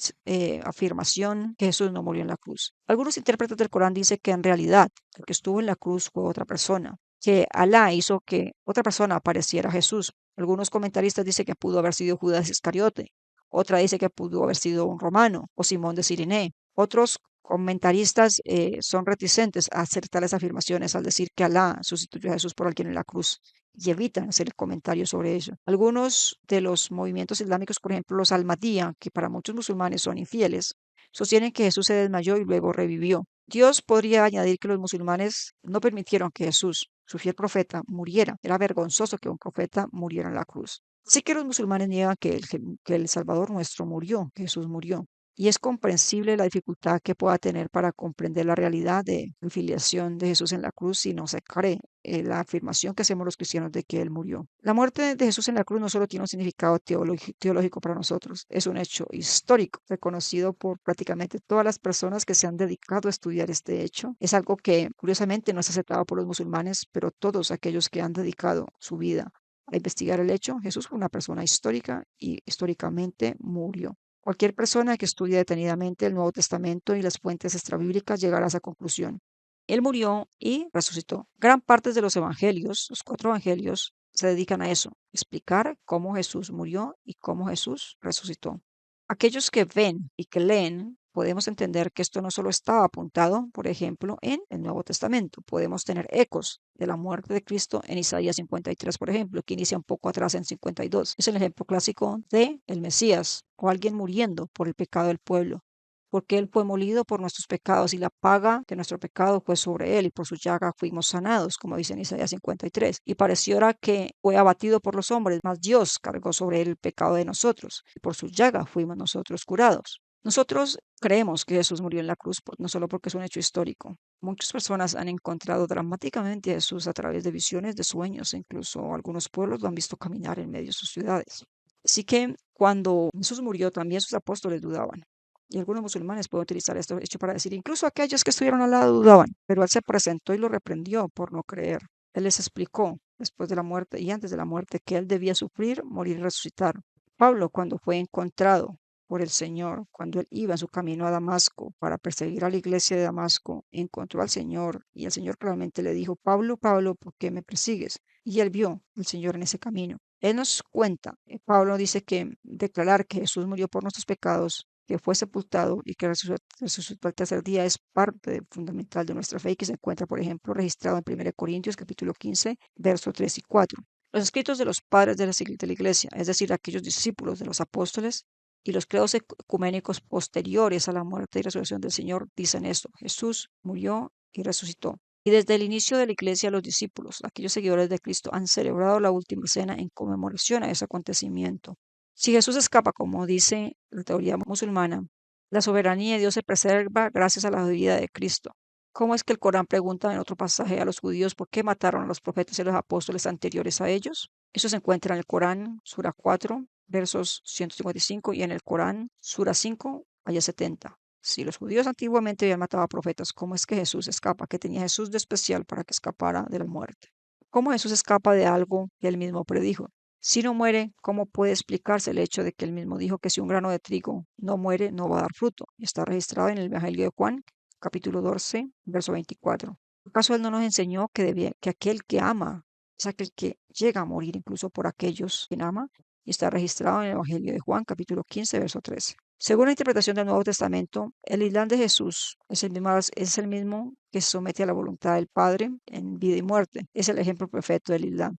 afirmación que Jesús no murió en la cruz? Algunos intérpretes del Corán dicen que en realidad el que estuvo en la cruz fue otra persona, que Alá hizo que otra persona apareciera a Jesús. Algunos comentaristas dicen que pudo haber sido Judas Iscariote, otra dice que pudo haber sido un romano o Simón de Sirene. Otros comentaristas son reticentes a hacer tales afirmaciones al decir que Alá sustituyó a Jesús por alguien en la cruz y evitan hacer comentarios sobre ello. Algunos de los movimientos islámicos, por ejemplo, los Ahmadiyya, que para muchos musulmanes son infieles, sostienen que Jesús se desmayó y luego revivió. Dios podría añadir que los musulmanes no permitieron que Jesús, su fiel profeta, muriera. Era vergonzoso que un profeta muriera en la cruz. Así que los musulmanes niegan que el Salvador nuestro murió, que Jesús murió. Y es comprensible la dificultad que pueda tener para comprender la realidad de la filiación de Jesús en la cruz si no se cree la afirmación que hacemos los cristianos de que Él murió. La muerte de Jesús en la cruz no solo tiene un significado teológico para nosotros, es un hecho histórico, reconocido por prácticamente todas las personas que se han dedicado a estudiar este hecho. Es algo que curiosamente no es aceptado por los musulmanes, pero todos aquellos que han dedicado su vida a investigar el hecho, Jesús fue una persona histórica y históricamente murió. Cualquier persona que estudie detenidamente el Nuevo Testamento y las fuentes extrabíblicas llegará a esa conclusión. Él murió y resucitó. Gran parte de los evangelios, los 4 evangelios, se dedican a eso, explicar cómo Jesús murió y cómo Jesús resucitó. Aquellos que ven y que leen, podemos entender que esto no solo estaba apuntado, por ejemplo, en el Nuevo Testamento. Podemos tener ecos de la muerte de Cristo en Isaías 53, por ejemplo, que inicia un poco atrás en 52. Es el ejemplo clásico de el Mesías o alguien muriendo por el pecado del pueblo, porque Él fue molido por nuestros pecados y la paga de nuestro pecado fue sobre Él y por su llaga fuimos sanados, como dice en Isaías 53. Y parecióra que fue abatido por los hombres, mas Dios cargó sobre Él el pecado de nosotros y por su llaga fuimos nosotros curados. Nosotros creemos que Jesús murió en la cruz, no solo porque es un hecho histórico. Muchas personas han encontrado dramáticamente a Jesús a través de visiones, de sueños, e incluso algunos pueblos lo han visto caminar en medio de sus ciudades. Así que cuando Jesús murió, también sus apóstoles dudaban. Y algunos musulmanes pueden utilizar esto hecho para decir, incluso aquellos que estuvieron al lado dudaban, pero Él se presentó y lo reprendió por no creer. Él les explicó después de la muerte y antes de la muerte que Él debía sufrir, morir y resucitar. Pablo, cuando fue encontrado por el Señor, cuando él iba en su camino a Damasco para perseguir a la iglesia de Damasco, encontró al Señor y el Señor claramente le dijo, Pablo, Pablo, ¿por qué me persigues? Y él vio al Señor en ese camino. Él nos cuenta, Pablo dice que declarar que Jesús murió por nuestros pecados, que fue sepultado y que resucitó al tercer día es parte fundamental de nuestra fe y que se encuentra, por ejemplo, registrado en 1 Corintios capítulo 15, versos 3 y 4. Los escritos de los padres de la iglesia, es decir, aquellos discípulos de los apóstoles, y los credos ecuménicos posteriores a la muerte y resurrección del Señor dicen esto: Jesús murió y resucitó. Y desde el inicio de la iglesia, los discípulos, aquellos seguidores de Cristo, han celebrado la última cena en conmemoración a ese acontecimiento. Si Jesús escapa, como dice la teoría musulmana, la soberanía de Dios se preserva gracias a la vida de Cristo. ¿Cómo es que el Corán pregunta en otro pasaje a los judíos por qué mataron a los profetas y a los apóstoles anteriores a ellos? Eso se encuentra en el Corán, Sura 4, versos 155, y en el Corán, Sura 5, aya 70. Si los judíos antiguamente habían matado a profetas, ¿cómo es que Jesús escapa? ¿Qué tenía Jesús de especial para que escapara de la muerte? ¿Cómo Jesús escapa de algo que él mismo predijo? Si no muere, ¿cómo puede explicarse el hecho de que él mismo dijo que si un grano de trigo no muere, no va a dar fruto? Y está registrado en el Evangelio de Juan, capítulo 12, verso 24. ¿Acaso él no nos enseñó que aquel que ama es aquel que llega a morir incluso por aquellos que ama? Y está registrado en el Evangelio de Juan, capítulo 15, verso 13. Según la interpretación del Nuevo Testamento, el Islam de Jesús es el mismo que se somete a la voluntad del Padre en vida y muerte. Es el ejemplo perfecto del Islam.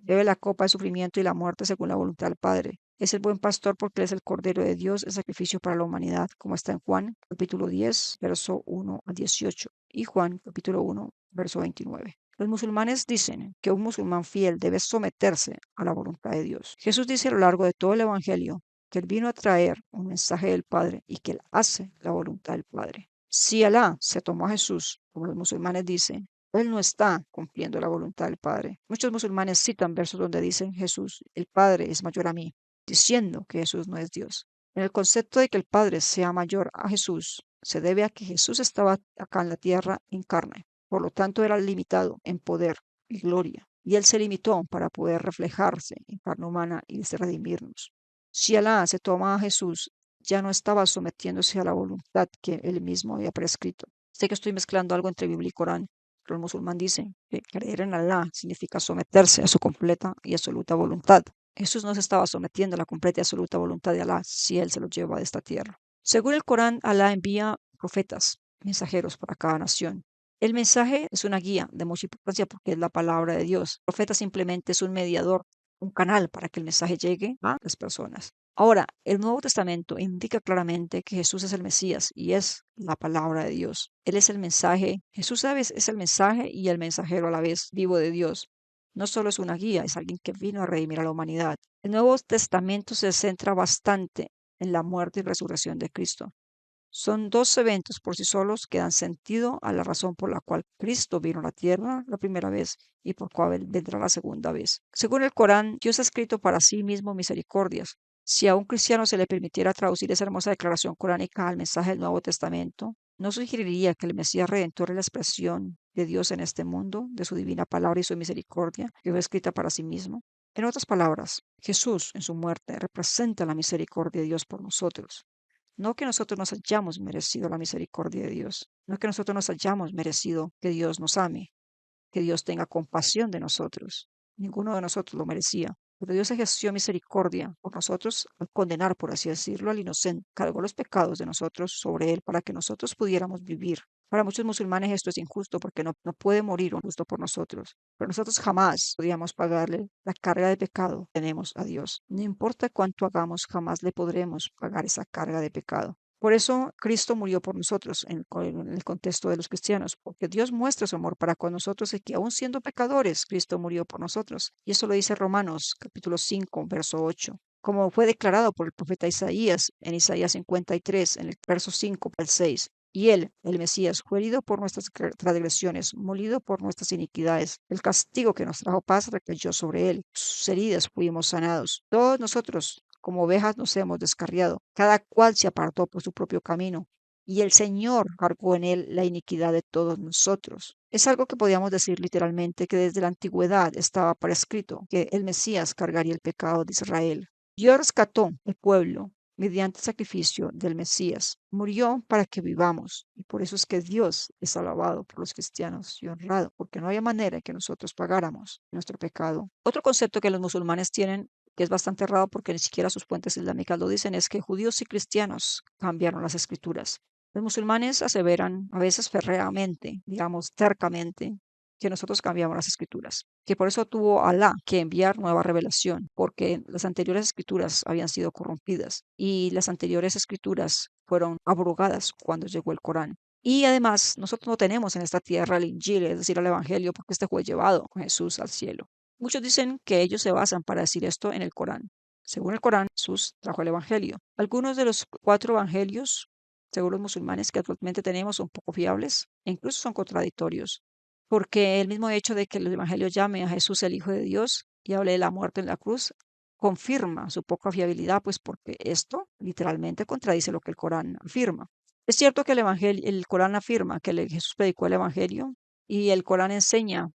bebe la copa de sufrimiento y la muerte según la voluntad del Padre. Es el buen pastor porque él es el Cordero de Dios, el sacrificio para la humanidad, como está en Juan capítulo 10, verso 1 al 18 y Juan capítulo 1, verso 29. Los musulmanes dicen que un musulmán fiel debe someterse a la voluntad de Dios. Jesús dice a lo largo de todo el Evangelio que él vino a traer un mensaje del Padre y que él hace la voluntad del Padre. Si Alá se tomó a Jesús, como los musulmanes dicen, él no está cumpliendo la voluntad del Padre. Muchos musulmanes citan versos donde dicen Jesús, el Padre es mayor a mí, diciendo que Jesús no es Dios. En el concepto de que el Padre sea mayor a Jesús, se debe a que Jesús estaba acá en la tierra en carne. Por lo tanto, era limitado en poder y gloria. Y él se limitó para poder reflejarse en carne humana y redimirnos. Si Alá se toma a Jesús, ya no estaba sometiéndose a la voluntad que él mismo había prescrito. Sé que estoy mezclando algo entre Biblia y Corán, pero el musulmán dice que creer en Alá significa someterse a su completa y absoluta voluntad. Jesús no se estaba sometiendo a la completa y absoluta voluntad de Alá si él se lo lleva de esta tierra. Según el Corán, Alá envía profetas, mensajeros para cada nación. El mensaje es una guía de mucha importancia porque es la palabra de Dios. El profeta simplemente es un mediador, un canal para que el mensaje llegue a las personas. Ahora, el Nuevo Testamento indica claramente que Jesús es el Mesías y es la palabra de Dios. Él es el mensaje, Jesús, ¿sabes? Es el mensaje y el mensajero a la vez vivo de Dios. No solo es una guía, es alguien que vino a redimir a la humanidad. El Nuevo Testamento se centra bastante en la muerte y resurrección de Cristo. Son dos eventos por sí solos que dan sentido a la razón por la cual Cristo vino a la tierra la primera vez y por cuál vendrá la segunda vez. Según el Corán, Dios ha escrito para sí mismo misericordias. Si a un cristiano se le permitiera traducir esa hermosa declaración coránica al mensaje del Nuevo Testamento, ¿no sugeriría que el Mesías Redentor es la expresión de Dios en este mundo, de su divina palabra y su misericordia, que fue escrita para sí mismo? En otras palabras, Jesús en su muerte representa la misericordia de Dios por nosotros. No que nosotros nos hayamos merecido la misericordia de Dios, no que nosotros nos hayamos merecido que Dios nos ame, que Dios tenga compasión de nosotros. Ninguno de nosotros lo merecía. Pero Dios ejerció misericordia por nosotros al condenar, por así decirlo, al inocente. Cargó los pecados de nosotros sobre él para que nosotros pudiéramos vivir. Para muchos musulmanes esto es injusto porque no puede morir un justo por nosotros. Pero nosotros jamás podíamos pagarle la carga de pecado que tenemos a Dios. No importa cuánto hagamos, jamás le podremos pagar esa carga de pecado. Por eso Cristo murió por nosotros en el contexto de los cristianos, porque Dios muestra su amor para con nosotros y que aún siendo pecadores, Cristo murió por nosotros. Y eso lo dice Romanos capítulo 5, verso 8, como fue declarado por el profeta Isaías en Isaías 53, en el verso 5 al 6. Y él, el Mesías, fue herido por nuestras transgresiones, molido por nuestras iniquidades. El castigo que nos trajo paz recayó sobre él. Sus heridas fuimos sanados. Todos nosotros como ovejas nos hemos descarriado, cada cual se apartó por su propio camino, y el Señor cargó en él la iniquidad de todos nosotros. Es algo que podíamos decir literalmente que desde la antigüedad estaba prescrito que el Mesías cargaría el pecado de Israel. Dios rescató el pueblo mediante el sacrificio del Mesías. Murió para que vivamos, y por eso es que Dios es alabado por los cristianos y honrado, porque no había manera en que nosotros pagáramos nuestro pecado. Otro concepto que los musulmanes tienen que es bastante errado porque ni siquiera sus fuentes islámicas lo dicen, es que judíos y cristianos cambiaron las escrituras. Los musulmanes aseveran a veces férreamente, digamos tercamente, que nosotros cambiamos las escrituras, que por eso tuvo Alá que enviar nueva revelación, porque las anteriores escrituras habían sido corrompidas y las anteriores escrituras fueron abrogadas cuando llegó el Corán. Y además, nosotros no tenemos en esta tierra el Injil, es decir, el Evangelio, porque este fue llevado con Jesús al cielo. Muchos dicen que ellos se basan para decir esto en el Corán. Según el Corán, Jesús trajo el Evangelio. Algunos de los cuatro evangelios, según los musulmanes que actualmente tenemos, son poco fiables e incluso son contradictorios, porque el mismo hecho de que los evangelios llamen a Jesús el Hijo de Dios y hable de la muerte en la cruz, confirma su poca fiabilidad, pues porque esto literalmente contradice lo que el Corán afirma. Es cierto que el Corán afirma que Jesús predicó el Evangelio y el Corán enseña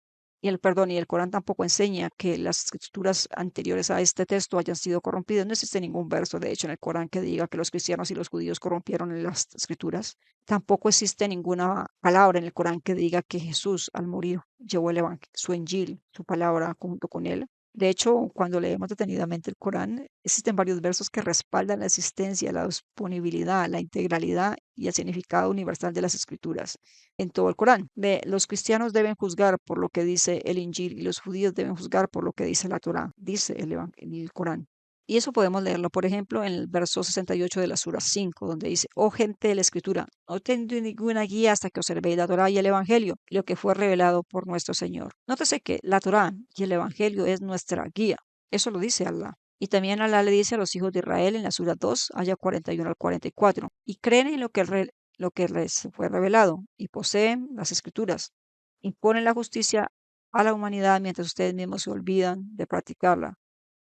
y el Corán tampoco enseña que las escrituras anteriores a este texto hayan sido corrompidas. No existe ningún verso, de hecho, en el Corán que diga que los cristianos y los judíos corrompieron las escrituras. Tampoco existe ninguna palabra en el Corán que diga que Jesús, al morir, llevó su Injil, su palabra, junto con él. De hecho, cuando leemos detenidamente el Corán, existen varios versos que respaldan la existencia, la disponibilidad, la integralidad y el significado universal de las escrituras en todo el Corán. Ve, los cristianos deben juzgar por lo que dice el Injil y los judíos deben juzgar por lo que dice la Torá, dice el Corán. Y eso podemos leerlo, por ejemplo, en el verso 68 de la Sura 5, donde dice, oh gente de la Escritura, no tengo ninguna guía hasta que observéis la Torá y el Evangelio, y lo que fue revelado por nuestro Señor. Nótese que la Torá y el Evangelio es nuestra guía. Eso lo dice Allah. Y también Allah le dice a los hijos de Israel en la Sura 2, aya 41 al 44, y creen en lo que les fue revelado, y poseen las Escrituras. Imponen la justicia a la humanidad mientras ustedes mismos se olvidan de practicarla.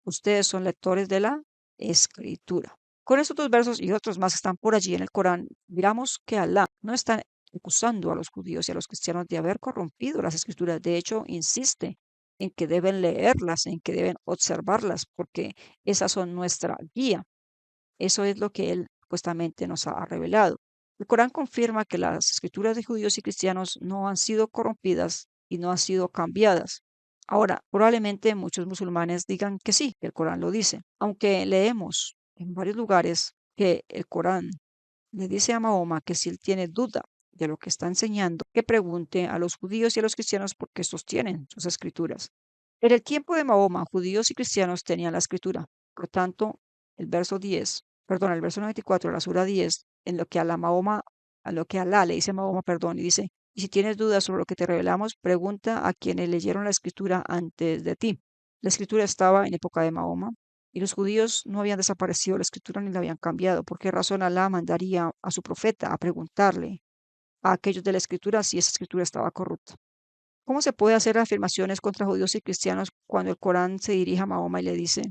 Ustedes son lectores de la escritura. Con estos dos versos y otros más que están por allí en el Corán, miramos que Alá no está acusando a los judíos y a los cristianos de haber corrompido las escrituras. De hecho, insiste en que deben leerlas, en que deben observarlas, porque esas son nuestra guía. Eso es lo que él supuestamente nos ha revelado. El Corán confirma que las escrituras de judíos y cristianos no han sido corrompidas y no han sido cambiadas. Ahora, probablemente muchos musulmanes digan que sí, que el Corán lo dice, aunque leemos en varios lugares que el Corán le dice a Mahoma que si él tiene duda de lo que está enseñando, que pregunte a los judíos y a los cristianos por qué sostienen sus escrituras. En el tiempo de Mahoma, judíos y cristianos tenían la escritura. Por tanto, el verso 94 de la sura 10, en lo que a lo que Alá le dice a Mahoma, perdón, y dice, y si tienes dudas sobre lo que te revelamos, pregunta a quienes leyeron la escritura antes de ti. La escritura estaba en época de Mahoma y los judíos no habían desaparecido la escritura ni la habían cambiado. ¿Por qué razón Alá mandaría a su profeta a preguntarle a aquellos de la escritura si esa escritura estaba corrupta? ¿Cómo se puede hacer afirmaciones contra judíos y cristianos cuando el Corán se dirige a Mahoma y le dice,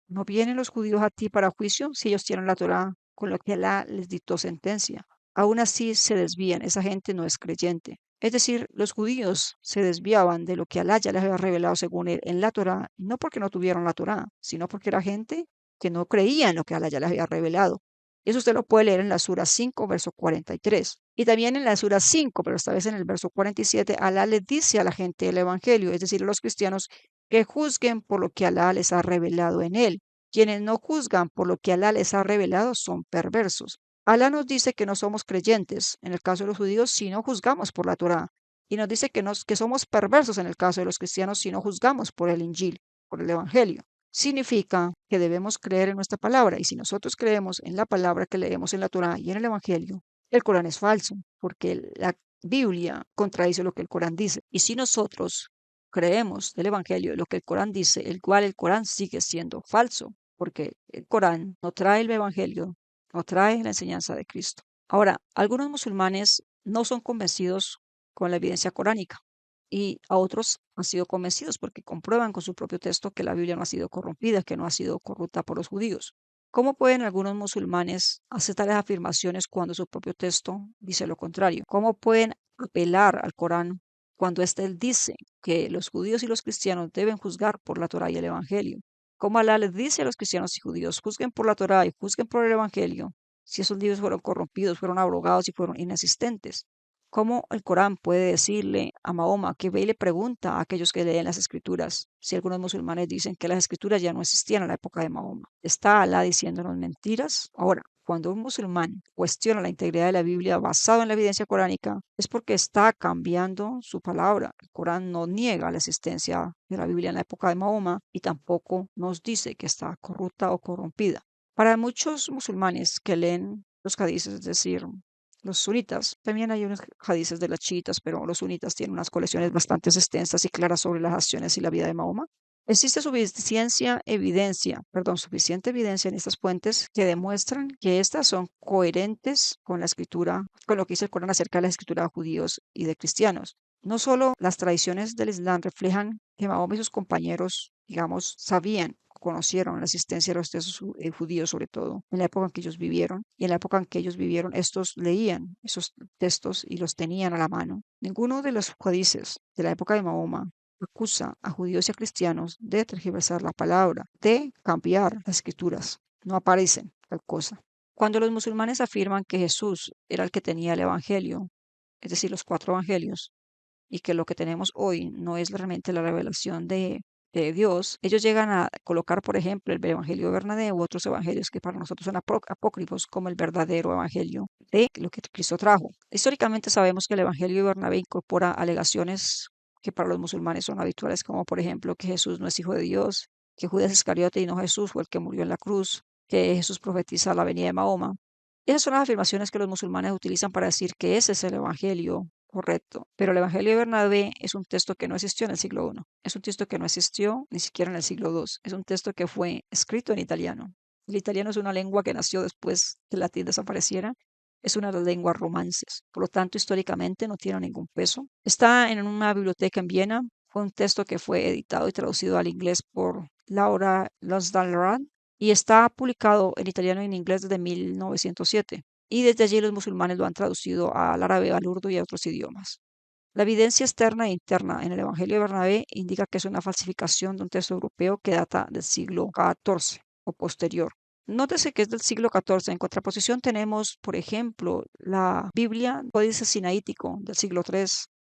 ¿no vienen los judíos a ti para juicio si ellos tienen la Torá con lo que Alá les dictó sentencia? Aún así se desvían, esa gente no es creyente. Es decir, los judíos se desviaban de lo que Alá ya les había revelado según él en la Torá, no porque no tuvieron la Torá, sino porque era gente que no creía en lo que Alá ya les había revelado. Eso usted lo puede leer en la Sura 5, verso 43. Y también en la Sura 5, pero esta vez en el verso 47, Alá le dice a la gente del Evangelio, es decir, a los cristianos, que juzguen por lo que Alá les ha revelado en él. Quienes no juzgan por lo que Alá les ha revelado son perversos. Alá nos dice que no somos creyentes, en el caso de los judíos, si no juzgamos por la Torá. Y nos dice que somos perversos en el caso de los cristianos si no juzgamos por el Injil, por el Evangelio. Significa que debemos creer en nuestra palabra. Y si nosotros creemos en la palabra que leemos en la Torá y en el Evangelio, el Corán es falso, porque la Biblia contradice lo que el Corán dice. Y si nosotros creemos del Evangelio lo que el Corán dice, el cual el Corán sigue siendo falso, porque el Corán no trae el Evangelio, no trae la enseñanza de Cristo. Ahora, algunos musulmanes no son convencidos con la evidencia coránica y a otros han sido convencidos porque comprueban con su propio texto que la Biblia no ha sido corrompida, que no ha sido corrupta por los judíos. ¿Cómo pueden algunos musulmanes hacer tales afirmaciones cuando su propio texto dice lo contrario? ¿Cómo pueden apelar al Corán cuando éste dice que los judíos y los cristianos deben juzgar por la Torá y el Evangelio? ¿Cómo Alá les dice a los cristianos y judíos, juzguen por la Torá y juzguen por el Evangelio, si esos libros fueron corrompidos, fueron abrogados y fueron inexistentes? ¿Cómo el Corán puede decirle a Mahoma que ve y le pregunta a aquellos que leen las escrituras si algunos musulmanes dicen que las escrituras ya no existían en la época de Mahoma? ¿Está Alá diciéndonos mentiras? Ahora, cuando un musulmán cuestiona la integridad de la Biblia basado en la evidencia coránica, es porque está cambiando su palabra. El Corán no niega la existencia de la Biblia en la época de Mahoma y tampoco nos dice que está corrupta o corrompida. Para muchos musulmanes que leen los hadices, es decir, los sunitas, también hay unos hadices de las chiitas, pero los sunitas tienen unas colecciones bastante extensas y claras sobre las acciones y la vida de Mahoma. Existe suficiente evidencia en estas fuentes que demuestran que estas son coherentes con la escritura, con lo que dice el Corán acerca de la escritura de judíos y de cristianos. No solo las tradiciones del Islam reflejan que Mahoma y sus compañeros, digamos, sabían, conocieron la existencia de los textos judíos, sobre todo en la época en que ellos vivieron, y en la época en que ellos vivieron, estos leían esos textos y los tenían a la mano. Ninguno de los hadices de la época de Mahoma acusa a judíos y a cristianos de tergiversar la palabra, de cambiar las escrituras. No aparecen tal cosa. Cuando los musulmanes afirman que Jesús era el que tenía el Evangelio, es decir, los cuatro Evangelios, y que lo que tenemos hoy no es realmente la revelación de de Dios, ellos llegan a colocar, por ejemplo, el Evangelio de Bernabé u otros evangelios que para nosotros son apócrifos, como el verdadero evangelio de lo que Cristo trajo. Históricamente sabemos que el Evangelio de Bernabé incorpora alegaciones que para los musulmanes son habituales, como por ejemplo que Jesús no es hijo de Dios, que Judas Iscariote y no Jesús fue el que murió en la cruz, que Jesús profetiza la venida de Mahoma. Esas son las afirmaciones que los musulmanes utilizan para decir que ese es el evangelio correcto. Pero el Evangelio de Bernabé es un texto que no existió en el siglo I. Es un texto que no existió ni siquiera en el siglo II. Es un texto que fue escrito en italiano. El italiano es una lengua que nació después que el latín desapareciera. Es una de las lenguas romances. Por lo tanto, históricamente no tiene ningún peso. Está en una biblioteca en Viena. Fue un texto que fue editado y traducido al inglés por Laura Losdalrad y está publicado en italiano y en inglés desde 1907 y desde allí los musulmanes lo han traducido al árabe, al urdu y a otros idiomas. La evidencia externa e interna en el Evangelio de Bernabé indica que es una falsificación de un texto europeo que data del siglo XIV o posterior. Nótese que es del siglo XIV. En contraposición tenemos, por ejemplo, la Biblia, Códice Sinaítico del siglo III,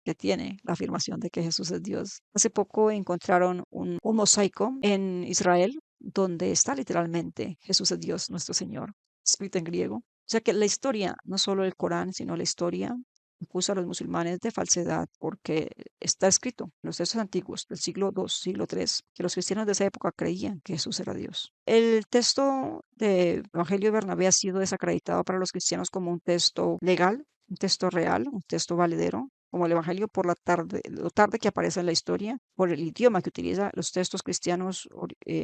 que tiene la afirmación de que Jesús es Dios. Hace poco encontraron un mosaico en Israel donde está literalmente Jesús es Dios, nuestro Señor, escrito en griego. O sea que la historia, no solo el Corán, sino la historia, acusa a los musulmanes de falsedad porque está escrito en los textos antiguos del siglo II, siglo III, que los cristianos de esa época creían que Jesús era Dios. El texto de Evangelio de Bernabé ha sido desacreditado para los cristianos como un texto legal, un texto real, un texto valedero, como el Evangelio por la tarde, lo tarde que aparece en la historia, por el idioma que utiliza. Los textos cristianos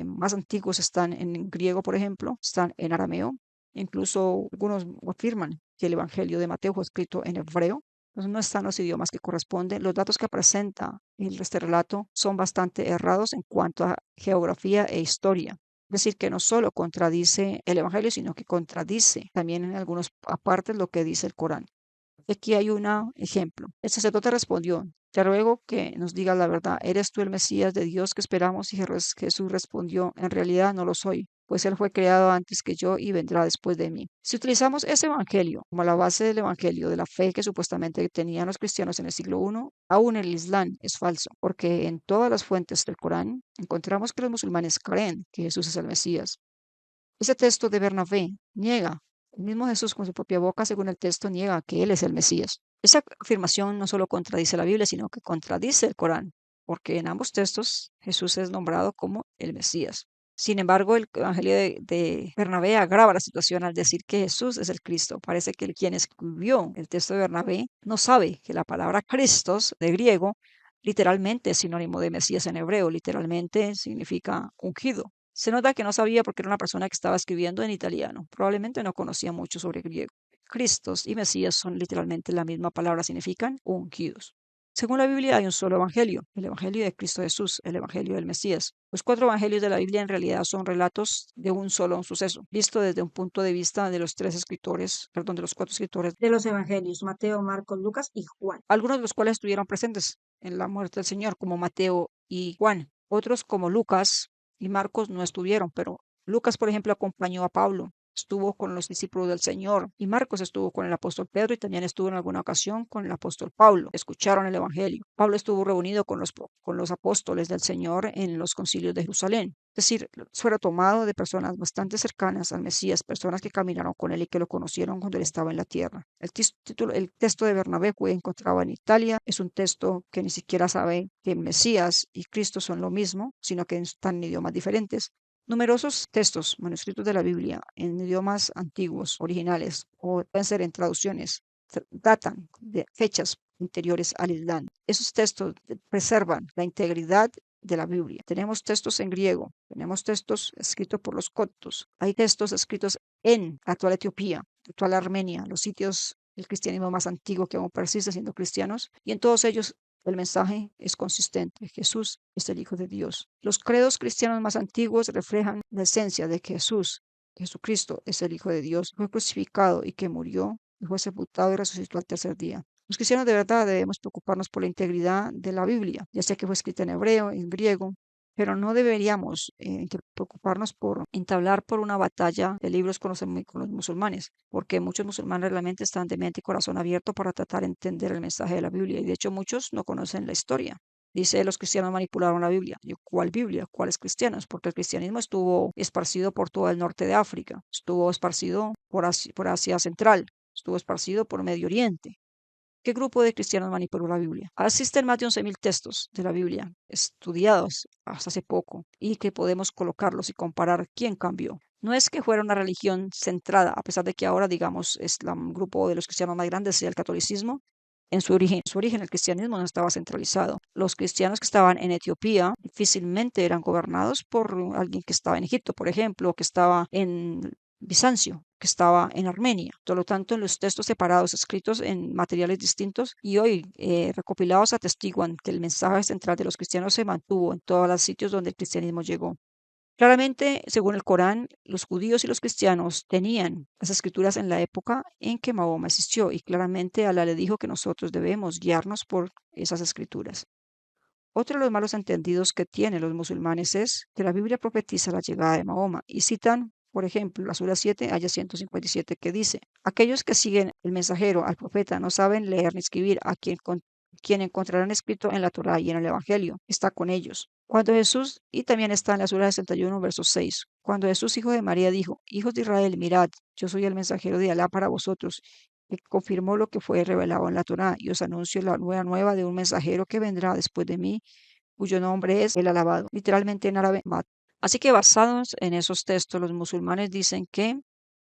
más antiguos están en griego, por ejemplo, están en arameo. Incluso algunos afirman que el Evangelio de Mateo fue escrito en hebreo. Entonces no están los idiomas que corresponden. Los datos que presenta este relato son bastante errados en cuanto a geografía e historia. Es decir, que no solo contradice el Evangelio, sino que contradice también en algunas partes lo que dice el Corán. Aquí hay un ejemplo. El sacerdote respondió, te ruego que nos digas la verdad. ¿Eres tú el Mesías de Dios que esperamos? Y Jesús respondió, en realidad no lo soy, pues él fue creado antes que yo y vendrá después de mí. Si utilizamos ese evangelio como la base del evangelio de la fe que supuestamente tenían los cristianos en el siglo I, aún el Islam es falso, porque en todas las fuentes del Corán encontramos que los musulmanes creen que Jesús es el Mesías. Ese texto de Bernabé niega, el mismo Jesús con su propia boca, según el texto, niega que Él es el Mesías. Esa afirmación no solo contradice la Biblia, sino que contradice el Corán, porque en ambos textos Jesús es nombrado como el Mesías. Sin embargo, el Evangelio de Bernabé agrava la situación al decir que Jesús es el Cristo. Parece que quien escribió el texto de Bernabé no sabe que la palabra Christos de griego literalmente es sinónimo de Mesías en hebreo, literalmente significa ungido. Se nota que no sabía porque era una persona que estaba escribiendo en italiano. Probablemente no conocía mucho sobre griego. Cristos y Mesías son literalmente la misma palabra, significan ungidos. Según la Biblia hay un solo evangelio, el evangelio de Cristo Jesús, el evangelio del Mesías. Los cuatro evangelios de la Biblia en realidad son relatos de un solo suceso, visto desde un punto de vista de los de los cuatro escritores de los evangelios, Mateo, Marcos, Lucas y Juan. Algunos de los cuales estuvieron presentes en la muerte del Señor, como Mateo y Juan. Otros, como Lucas y Marcos, no estuvieron, pero Lucas, por ejemplo, acompañó a Pablo, estuvo con los discípulos del Señor, y Marcos estuvo con el apóstol Pedro y también estuvo en alguna ocasión con el apóstol Pablo. Escucharon el Evangelio. Pablo estuvo reunido con los apóstoles del Señor en los concilios de Jerusalén. Es decir, fue tomado de personas bastante cercanas al Mesías, personas que caminaron con él y que lo conocieron cuando él estaba en la tierra. El texto de Bernabé fue encontrado en Italia. Es un texto que ni siquiera sabe que el Mesías y Cristo son lo mismo, sino que están en idiomas diferentes. Numerosos textos manuscritos de la Biblia en idiomas antiguos, originales, o pueden ser en traducciones, datan de fechas anteriores al Islam. Esos textos preservan la integridad de la Biblia. Tenemos textos en griego, tenemos textos escritos por los coptos, hay textos escritos en la actual Etiopía, actual Armenia, los sitios del cristianismo más antiguo que aún persiste siendo cristianos, y en todos ellos el mensaje es consistente. Jesús es el Hijo de Dios. Los credos cristianos más antiguos reflejan la esencia de que Jesucristo, es el Hijo de Dios, fue crucificado y que murió, y fue sepultado y resucitó al tercer día. Los cristianos de verdad debemos preocuparnos por la integridad de la Biblia, ya sea que fue escrita en hebreo, en griego, pero no deberíamos preocuparnos por entablar por una batalla de libros con los musulmanes, porque muchos musulmanes realmente están de mente y corazón abierto para tratar de entender el mensaje de la Biblia, y de hecho muchos no conocen la historia. Dice, los cristianos manipularon la Biblia. Yo, ¿cuál Biblia? ¿Cuáles cristianos? Porque el cristianismo estuvo esparcido por todo el norte de África, estuvo esparcido por Asia Central, estuvo esparcido por Medio Oriente. ¿Qué grupo de cristianos manipuló la Biblia? Existen más de 11.000 textos de la Biblia estudiados hasta hace poco y que podemos colocarlos y comparar quién cambió. No es que fuera una religión centrada, a pesar de que ahora, digamos, es el grupo de los cristianos más grandes, sea el catolicismo. En su origen, el cristianismo no estaba centralizado. Los cristianos que estaban en Etiopía difícilmente eran gobernados por alguien que estaba en Egipto, por ejemplo, o que estaba en Bizancio, que estaba en Armenia. Por lo tanto, en los textos separados, escritos en materiales distintos y hoy recopilados, atestiguan que el mensaje central de los cristianos se mantuvo en todos los sitios donde el cristianismo llegó. Claramente, según el Corán, los judíos y los cristianos tenían las escrituras en la época en que Mahoma existió y claramente Alá le dijo que nosotros debemos guiarnos por esas escrituras. Otro de los malos entendidos que tienen los musulmanes es que la Biblia profetiza la llegada de Mahoma y citan, por ejemplo, la Sura 7, aya 157, que dice, aquellos que siguen el mensajero, al profeta, no saben leer ni escribir, quien encontrarán escrito en la Torá y en el Evangelio, está con ellos. Cuando Jesús, y también está en la Sura 61, verso 6, cuando Jesús, hijo de María, dijo, hijos de Israel, mirad, yo soy el mensajero de Alá para vosotros, que confirmó lo que fue revelado en la Torá, y os anuncio la nueva nueva de un mensajero que vendrá después de mí, cuyo nombre es el alabado, literalmente en árabe, Mahdi. Así que basados en esos textos, los musulmanes dicen que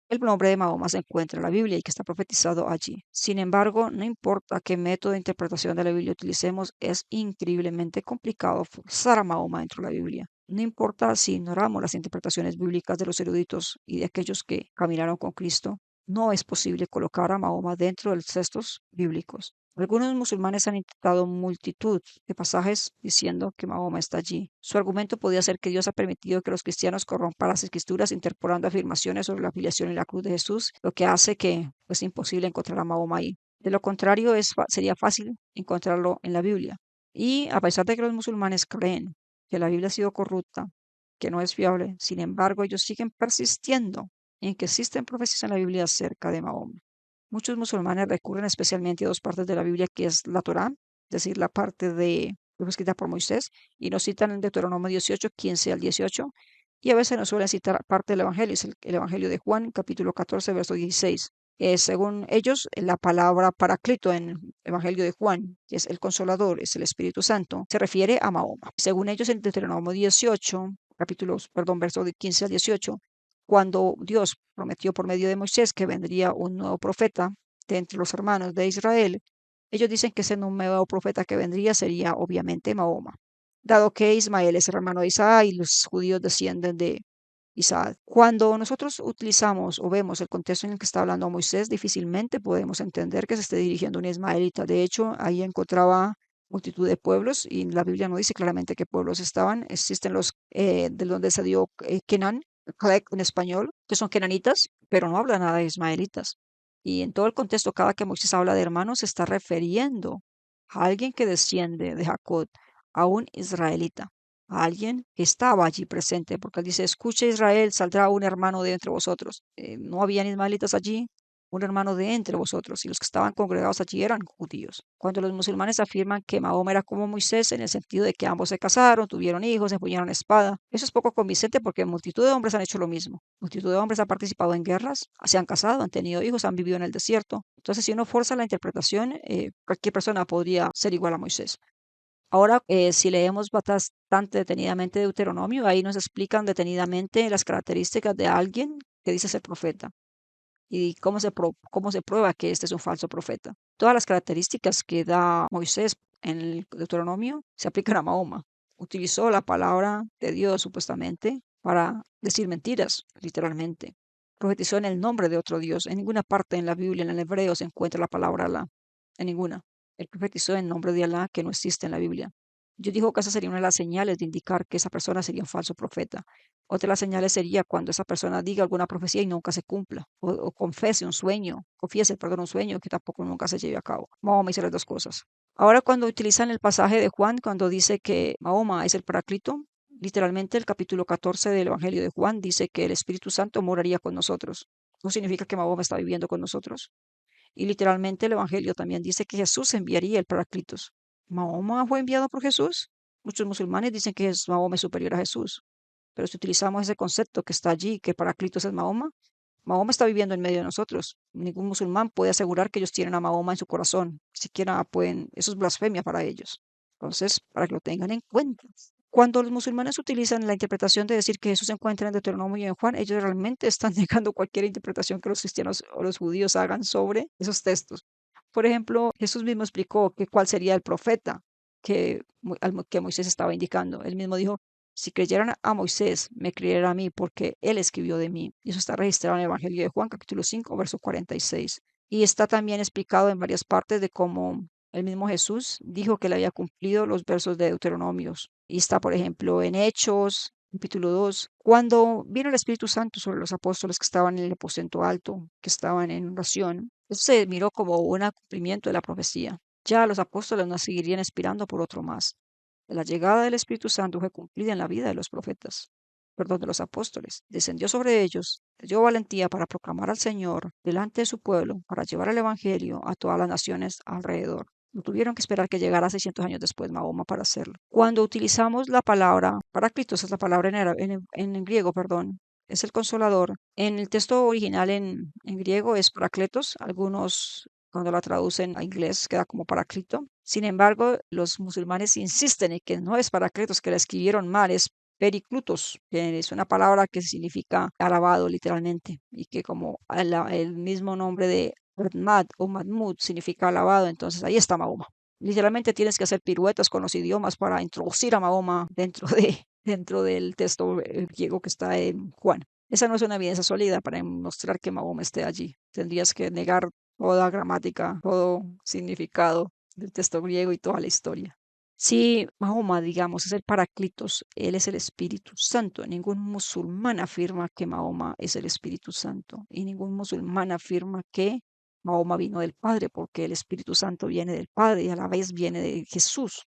el nombre de Mahoma se encuentra en la Biblia y que está profetizado allí. Sin embargo, no importa qué método de interpretación de la Biblia utilicemos, es increíblemente complicado forzar a Mahoma dentro de la Biblia. No importa si ignoramos las interpretaciones bíblicas de los eruditos y de aquellos que caminaron con Cristo, no es posible colocar a Mahoma dentro de los textos bíblicos. Algunos musulmanes han intentado multitud de pasajes diciendo que Mahoma está allí. Su argumento podía ser que Dios ha permitido que los cristianos corrompan las escrituras interpolando afirmaciones sobre la filiación y la cruz de Jesús, lo que hace que es imposible encontrar a Mahoma ahí. De lo contrario, sería fácil encontrarlo en la Biblia. Y a pesar de que los musulmanes creen que la Biblia ha sido corrupta, que no es fiable, sin embargo, ellos siguen persistiendo en que existen profecías en la Biblia acerca de Mahoma. Muchos musulmanes recurren especialmente a dos partes de la Biblia, que es la Torá, es decir, la parte que fue escrita por Moisés, y nos citan en Deuteronomio 18, 15 al 18, y a veces nos suelen citar parte del Evangelio, es el Evangelio de Juan, capítulo 14, verso 16. Según ellos, la palabra paraclito en el Evangelio de Juan, que es el Consolador, es el Espíritu Santo, se refiere a Mahoma. Según ellos, en Deuteronomio 18, verso de 15 al 18, cuando Dios prometió por medio de Moisés que vendría un nuevo profeta de entre los hermanos de Israel, ellos dicen que ese nuevo profeta que vendría sería obviamente Mahoma, dado que Ismael es el hermano de Isaac y los judíos descienden de Isaac. Cuando nosotros utilizamos o vemos el contexto en el que está hablando Moisés, difícilmente podemos entender que se esté dirigiendo a un ismaelita. De hecho, ahí encontraba multitud de pueblos y la Biblia no dice claramente qué pueblos estaban. Existen los de donde se dio Kenan, Calec en español, que son kenanitas, pero no habla nada de ismaelitas. Y en todo el contexto, cada que Moisés habla de hermanos, se está refiriendo a alguien que desciende de Jacob, a un israelita, a alguien que estaba allí presente, porque él dice, escucha Israel, saldrá un hermano de entre vosotros. No habían ismaelitas allí, un hermano de entre vosotros, y los que estaban congregados allí eran judíos. Cuando los musulmanes afirman que Mahoma era como Moisés, en el sentido de que ambos se casaron, tuvieron hijos, empuñaron espada, eso es poco convincente porque multitud de hombres han hecho lo mismo. Multitud de hombres han participado en guerras, se han casado, han tenido hijos, han vivido en el desierto. Entonces, si uno fuerza la interpretación, cualquier persona podría ser igual a Moisés. Ahora, si leemos bastante detenidamente Deuteronomio, ahí nos explican detenidamente las características de alguien que dice ser profeta y cómo se prueba que este es un falso profeta. Todas las características que da Moisés en el Deuteronomio se aplican a Mahoma. Utilizó la palabra de Dios supuestamente para decir mentiras, literalmente. Profetizó en el nombre de otro Dios. En ninguna parte en la Biblia, en el hebreo, se encuentra la palabra Alá. En ninguna. Él profetizó en nombre de Alá que no existe en la Biblia. Yo digo que esa sería una de las señales de indicar que esa persona sería un falso profeta. Otra de las señales sería cuando esa persona diga alguna profecía y nunca se cumpla, o confiese, perdón, un sueño que tampoco nunca se lleve a cabo. Mahoma hizo las dos cosas. Ahora, cuando utilizan el pasaje de Juan, cuando dice que Mahoma es el Paráclito, literalmente el capítulo 14 del Evangelio de Juan dice que el Espíritu Santo moraría con nosotros. No significa que Mahoma está viviendo con nosotros. Y literalmente el Evangelio también dice que Jesús enviaría el Paráclitos. ¿Mahoma fue enviado por Jesús? Muchos musulmanes dicen que Mahoma es superior a Jesús, pero si utilizamos ese concepto que está allí, que Paraclitos es Mahoma, Mahoma está viviendo en medio de nosotros. Ningún musulmán puede asegurar que ellos tienen a Mahoma en su corazón. Ni siquiera pueden, eso es blasfemia para ellos. Entonces, para que lo tengan en cuenta. Cuando los musulmanes utilizan la interpretación de decir que Jesús se encuentra en Deuteronomio y en Juan, ellos realmente están negando cualquier interpretación que los cristianos o los judíos hagan sobre esos textos. Por ejemplo, Jesús mismo explicó que cuál sería el profeta que Moisés estaba indicando. Él mismo dijo, si creyeran a Moisés, me creerán a mí, porque él escribió de mí. Y eso está registrado en el Evangelio de Juan, capítulo 5, verso 46. Y está también explicado en varias partes de cómo el mismo Jesús dijo que le había cumplido los versos de Deuteronomios. Y está, por ejemplo, en Hechos, capítulo 2, cuando vino el Espíritu Santo sobre los apóstoles que estaban en el aposento alto, que estaban en oración. Eso se miró como un cumplimiento de la profecía. Ya los apóstoles no seguirían expirando por otro más. La llegada del Espíritu Santo fue cumplida en la vida de los profetas, perdón, de los apóstoles. Descendió sobre ellos, les dio valentía para proclamar al Señor delante de su pueblo, para llevar el Evangelio a todas las naciones alrededor. No tuvieron que esperar que llegara 600 años después Mahoma para hacerlo. Cuando utilizamos la palabra, Paráclitos es la palabra en griego, perdón, es el consolador. En el texto original en griego es Parácletos. Algunos cuando la traducen a inglés queda como Paráclito. Sin embargo, los musulmanes insisten en que no es Paráclitos, que la escribieron mal, es Periclutos, que es una palabra que significa alabado literalmente y que como el mismo nombre de Ahmad o Mahmud significa alabado, entonces ahí está Mahoma. Literalmente tienes que hacer piruetas con los idiomas para introducir a Mahoma dentro del texto griego que está en Juan. Esa no es una evidencia sólida para demostrar que Mahoma esté allí. Tendrías que negar toda gramática, todo significado del texto griego y toda la historia. Si Mahoma, digamos, es el Paraclitos, él es el Espíritu Santo. Ningún musulmán afirma que Mahoma es el Espíritu Santo y ningún musulmán afirma que Mahoma vino del Padre, porque el Espíritu Santo viene del Padre y a la vez viene de Jesús.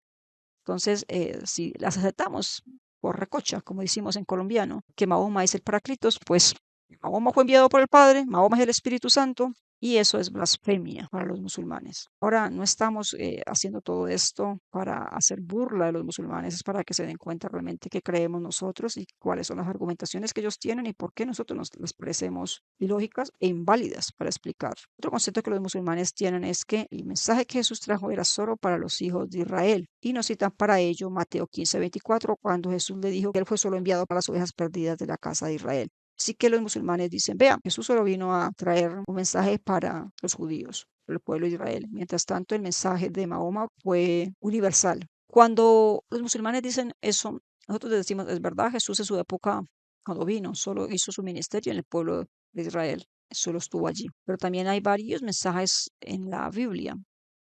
Entonces, si las aceptamos por recocha, como decimos en colombiano, que Mahoma es el Paraclitos, pues Mahoma fue enviado por el Padre, Mahoma es el Espíritu Santo, y eso es blasfemia para los musulmanes. Ahora, no estamos haciendo todo esto para hacer burla de los musulmanes, es para que se den cuenta realmente qué creemos nosotros y cuáles son las argumentaciones que ellos tienen y por qué nosotros nos las parecemos ilógicas e inválidas para explicar. Otro concepto que los musulmanes tienen es que el mensaje que Jesús trajo era solo para los hijos de Israel y nos citan para ello Mateo 15:24, cuando Jesús le dijo que él fue solo enviado para las ovejas perdidas de la casa de Israel. Así que los musulmanes dicen, vean, Jesús solo vino a traer un mensaje para los judíos, para el pueblo de Israel. Mientras tanto, el mensaje de Mahoma fue universal. Cuando los musulmanes dicen eso, nosotros decimos, es verdad, Jesús en su época, cuando vino, solo hizo su ministerio en el pueblo de Israel, solo estuvo allí. Pero también hay varios mensajes en la Biblia,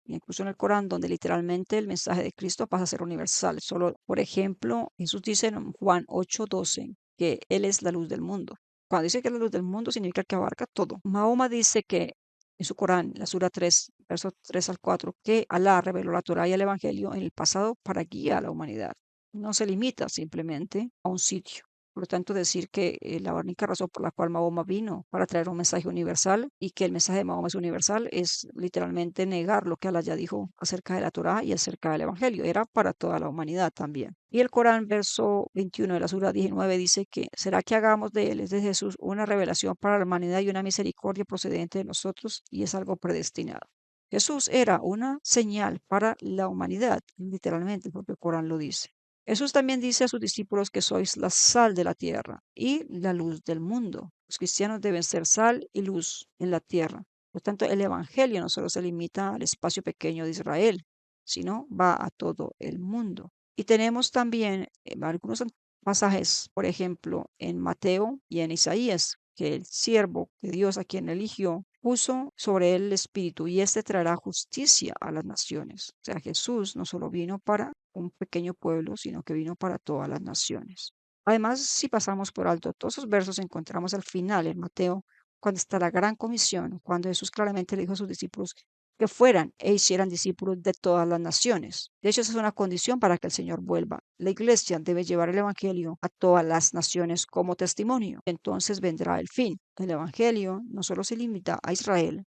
incluso en el Corán, donde literalmente el mensaje de Cristo pasa a ser universal. Solo, por ejemplo, Jesús dice en Juan 8:12 que Él es la luz del mundo. Cuando dice que es la luz del mundo, significa que abarca todo. Mahoma dice que en su Corán, la Sura 3, versos 3 al 4, que Alá reveló la Torá y el Evangelio en el pasado para guiar a la humanidad. No se limita simplemente a un sitio. Por lo tanto, decir que la única razón por la cual Mahoma vino para traer un mensaje universal y que el mensaje de Mahoma es universal es literalmente negar lo que Allah ya dijo acerca de la Torá y acerca del Evangelio. Era para toda la humanidad también. Y el Corán, verso 21 de la Sura 19, dice que será que hagamos de él, es de Jesús, una revelación para la humanidad y una misericordia procedente de nosotros y es algo predestinado. Jesús era una señal para la humanidad, literalmente, porque el Corán lo dice. Jesús también dice a sus discípulos que sois la sal de la tierra y la luz del mundo. Los cristianos deben ser sal y luz en la tierra. Por tanto, el Evangelio no solo se limita al espacio pequeño de Israel, sino va a todo el mundo. Y tenemos también algunos pasajes, por ejemplo, en Mateo y en Isaías, que el siervo de Dios a quien eligió puso sobre él el Espíritu y éste traerá justicia a las naciones. O sea, Jesús no solo vino para un pequeño pueblo, sino que vino para todas las naciones. Además, si pasamos por alto todos esos versos, encontramos al final en Mateo, cuando está la gran comisión, cuando Jesús claramente le dijo a sus discípulos que fueran e hicieran discípulos de todas las naciones. De hecho, esa es una condición para que el Señor vuelva. La iglesia debe llevar el Evangelio a todas las naciones como testimonio. Entonces vendrá el fin. El Evangelio no solo se limita a Israel,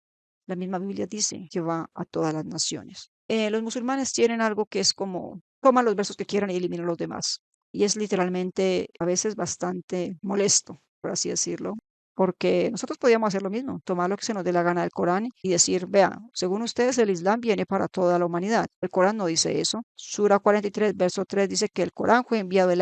la misma Biblia dice que va a todas las naciones. Los musulmanes tienen algo que es como, toman los versos que quieran y eliminan los demás. Y es literalmente a veces bastante molesto, por así decirlo, porque nosotros podíamos hacer lo mismo, tomar lo que se nos dé la gana del Corán y decir, vea, según ustedes el Islam viene para toda la humanidad. El Corán no dice eso. Sura 43, verso 3 dice que el Corán fue enviado en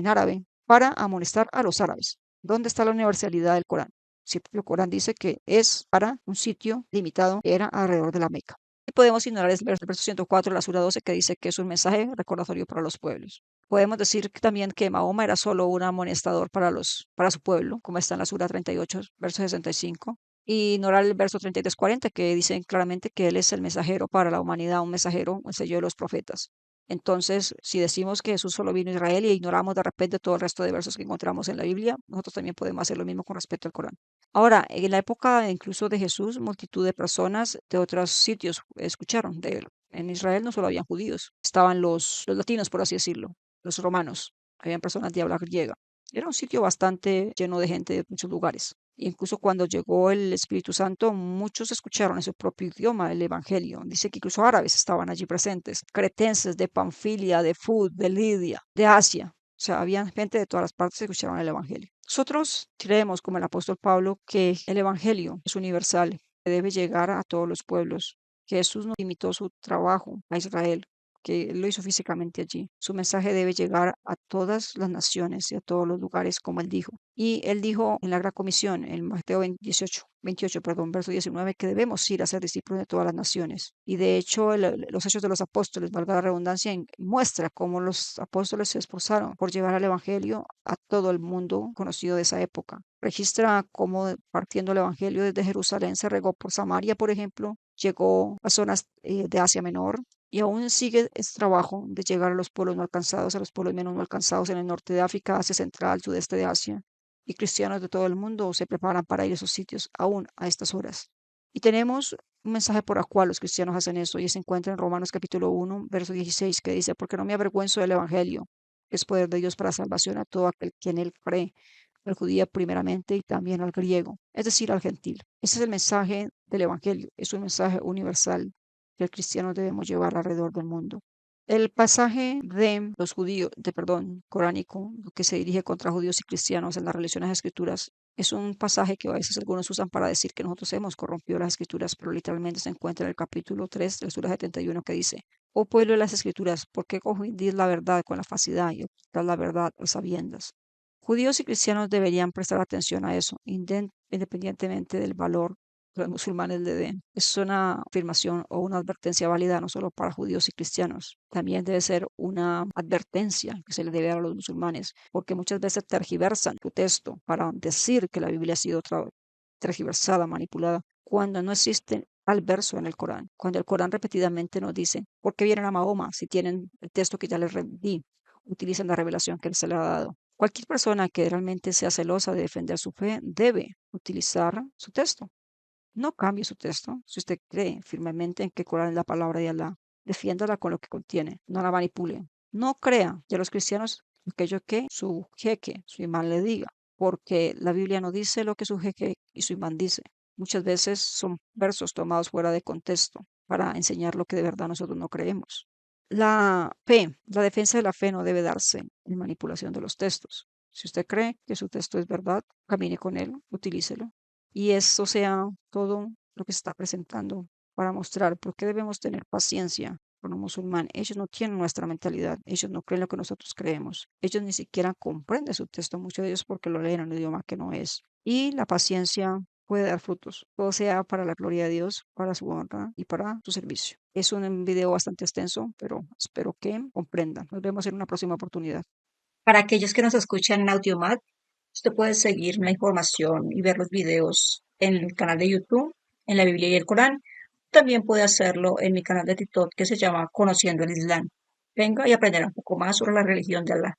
árabe, para amonestar a los árabes. ¿Dónde está la universalidad del Corán? Si el propio Corán dice que es para un sitio limitado que era alrededor de la Meca. Y podemos ignorar el verso 104 de la Sura 12 que dice que es un mensaje recordatorio para los pueblos. Podemos decir también que Mahoma era solo un amonestador para su pueblo, como está en la Sura 38, verso 65, y ignorar el verso 33, 40, que dicen claramente que él es el mensajero para la humanidad, un mensajero, un sello de los profetas. Entonces, si decimos que Jesús solo vino a Israel y ignoramos de repente todo el resto de versos que encontramos en la Biblia, nosotros también podemos hacer lo mismo con respecto al Corán. Ahora, en la época incluso de Jesús, multitud de personas de otros sitios escucharon de él. En Israel no solo habían judíos, estaban los latinos, por así decirlo, los romanos, habían personas de habla griega. Era un sitio bastante lleno de gente de muchos lugares. Incluso cuando llegó el Espíritu Santo, muchos escucharon en su propio idioma el Evangelio. Dice que incluso árabes estaban allí presentes, cretenses de Panfilia, de Fud, de Lidia, de Asia. O sea, había gente de todas las partes que escucharon el Evangelio. Nosotros creemos, como el apóstol Pablo, que el Evangelio es universal, que debe llegar a todos los pueblos, que Jesús no limitó su trabajo a Israel, que él lo hizo físicamente allí. Su mensaje debe llegar a todas las naciones y a todos los lugares, como él dijo. Y él dijo en la Gran Comisión, en Mateo 28, perdón, verso 19, que debemos ir a ser discípulos de todas las naciones. Y de hecho, los hechos de los apóstoles, valga la redundancia, muestra cómo los apóstoles se esforzaron por llevar el Evangelio a todo el mundo conocido de esa época. Registra cómo partiendo el Evangelio desde Jerusalén se regó por Samaria, por ejemplo, llegó a zonas de Asia Menor, y aún sigue este trabajo de llegar a los pueblos no alcanzados, a los pueblos menos no alcanzados en el norte de África, Asia Central, sudeste de Asia. Y cristianos de todo el mundo se preparan para ir a esos sitios aún a estas horas. Y tenemos un mensaje por el cual los cristianos hacen eso y se encuentra en Romanos capítulo 1, verso 16, que dice, porque no me avergüenzo del Evangelio, que es poder de Dios para salvación a todo aquel que en él cree, al judío primeramente y también al griego, es decir, al gentil. Ese es el mensaje del Evangelio, es un mensaje universal que el cristiano debemos llevar alrededor del mundo. El pasaje de los judíos, coránico, que se dirige contra judíos y cristianos en las religiones escrituras, es un pasaje que a veces algunos usan para decir que nosotros hemos corrompido las escrituras, pero literalmente se encuentra en el capítulo 3 de la Sura 71 que dice, oh pueblo de las escrituras, ¿por qué confundís la verdad con la falsidad y ocultar la verdad a sabiendas? Judíos y cristianos deberían prestar atención a eso, independientemente del valor que los musulmanes le den. Es una afirmación o una advertencia válida no solo para judíos y cristianos, también debe ser una advertencia que se le debe dar a los musulmanes, porque muchas veces tergiversan su texto para decir que la Biblia ha sido tergiversada, manipulada, cuando no existe tal verso en el Corán, cuando el Corán repetidamente nos dice, ¿por qué vienen a Mahoma si tienen el texto que ya les di? Utilizan la revelación que él se le ha dado. Cualquier persona que realmente sea celosa de defender su fe debe utilizar su texto. No cambie su texto. Si usted cree firmemente en que el Corán es la palabra de Alá, defiéndala con lo que contiene, no la manipule. No crea que los cristianos aquello que su jeque, su imán le diga, porque la Biblia no dice lo que su jeque y su imán dice. Muchas veces son versos tomados fuera de contexto para enseñar lo que de verdad nosotros no creemos. La defensa de la fe no debe darse en manipulación de los textos. Si usted cree que su texto es verdad, camine con él, utilícelo. Y eso sea todo lo que se está presentando para mostrar por qué debemos tener paciencia con un musulmán. Ellos no tienen nuestra mentalidad, ellos no creen lo que nosotros creemos, ellos ni siquiera comprenden su texto, muchos de ellos porque lo leen en un idioma que no es. Y la paciencia puede dar frutos, todo sea para la gloria de Dios, para su honra y para su servicio. Es un video bastante extenso, pero espero que comprendan. Nos vemos en una próxima oportunidad. Para aquellos que nos escuchan en Audiomat, usted puede seguir la información y ver los videos en el canal de YouTube, en la Biblia y el Corán. También puede hacerlo en mi canal de TikTok que se llama Conociendo el Islam. Venga y aprenderá un poco más sobre la religión de Alá.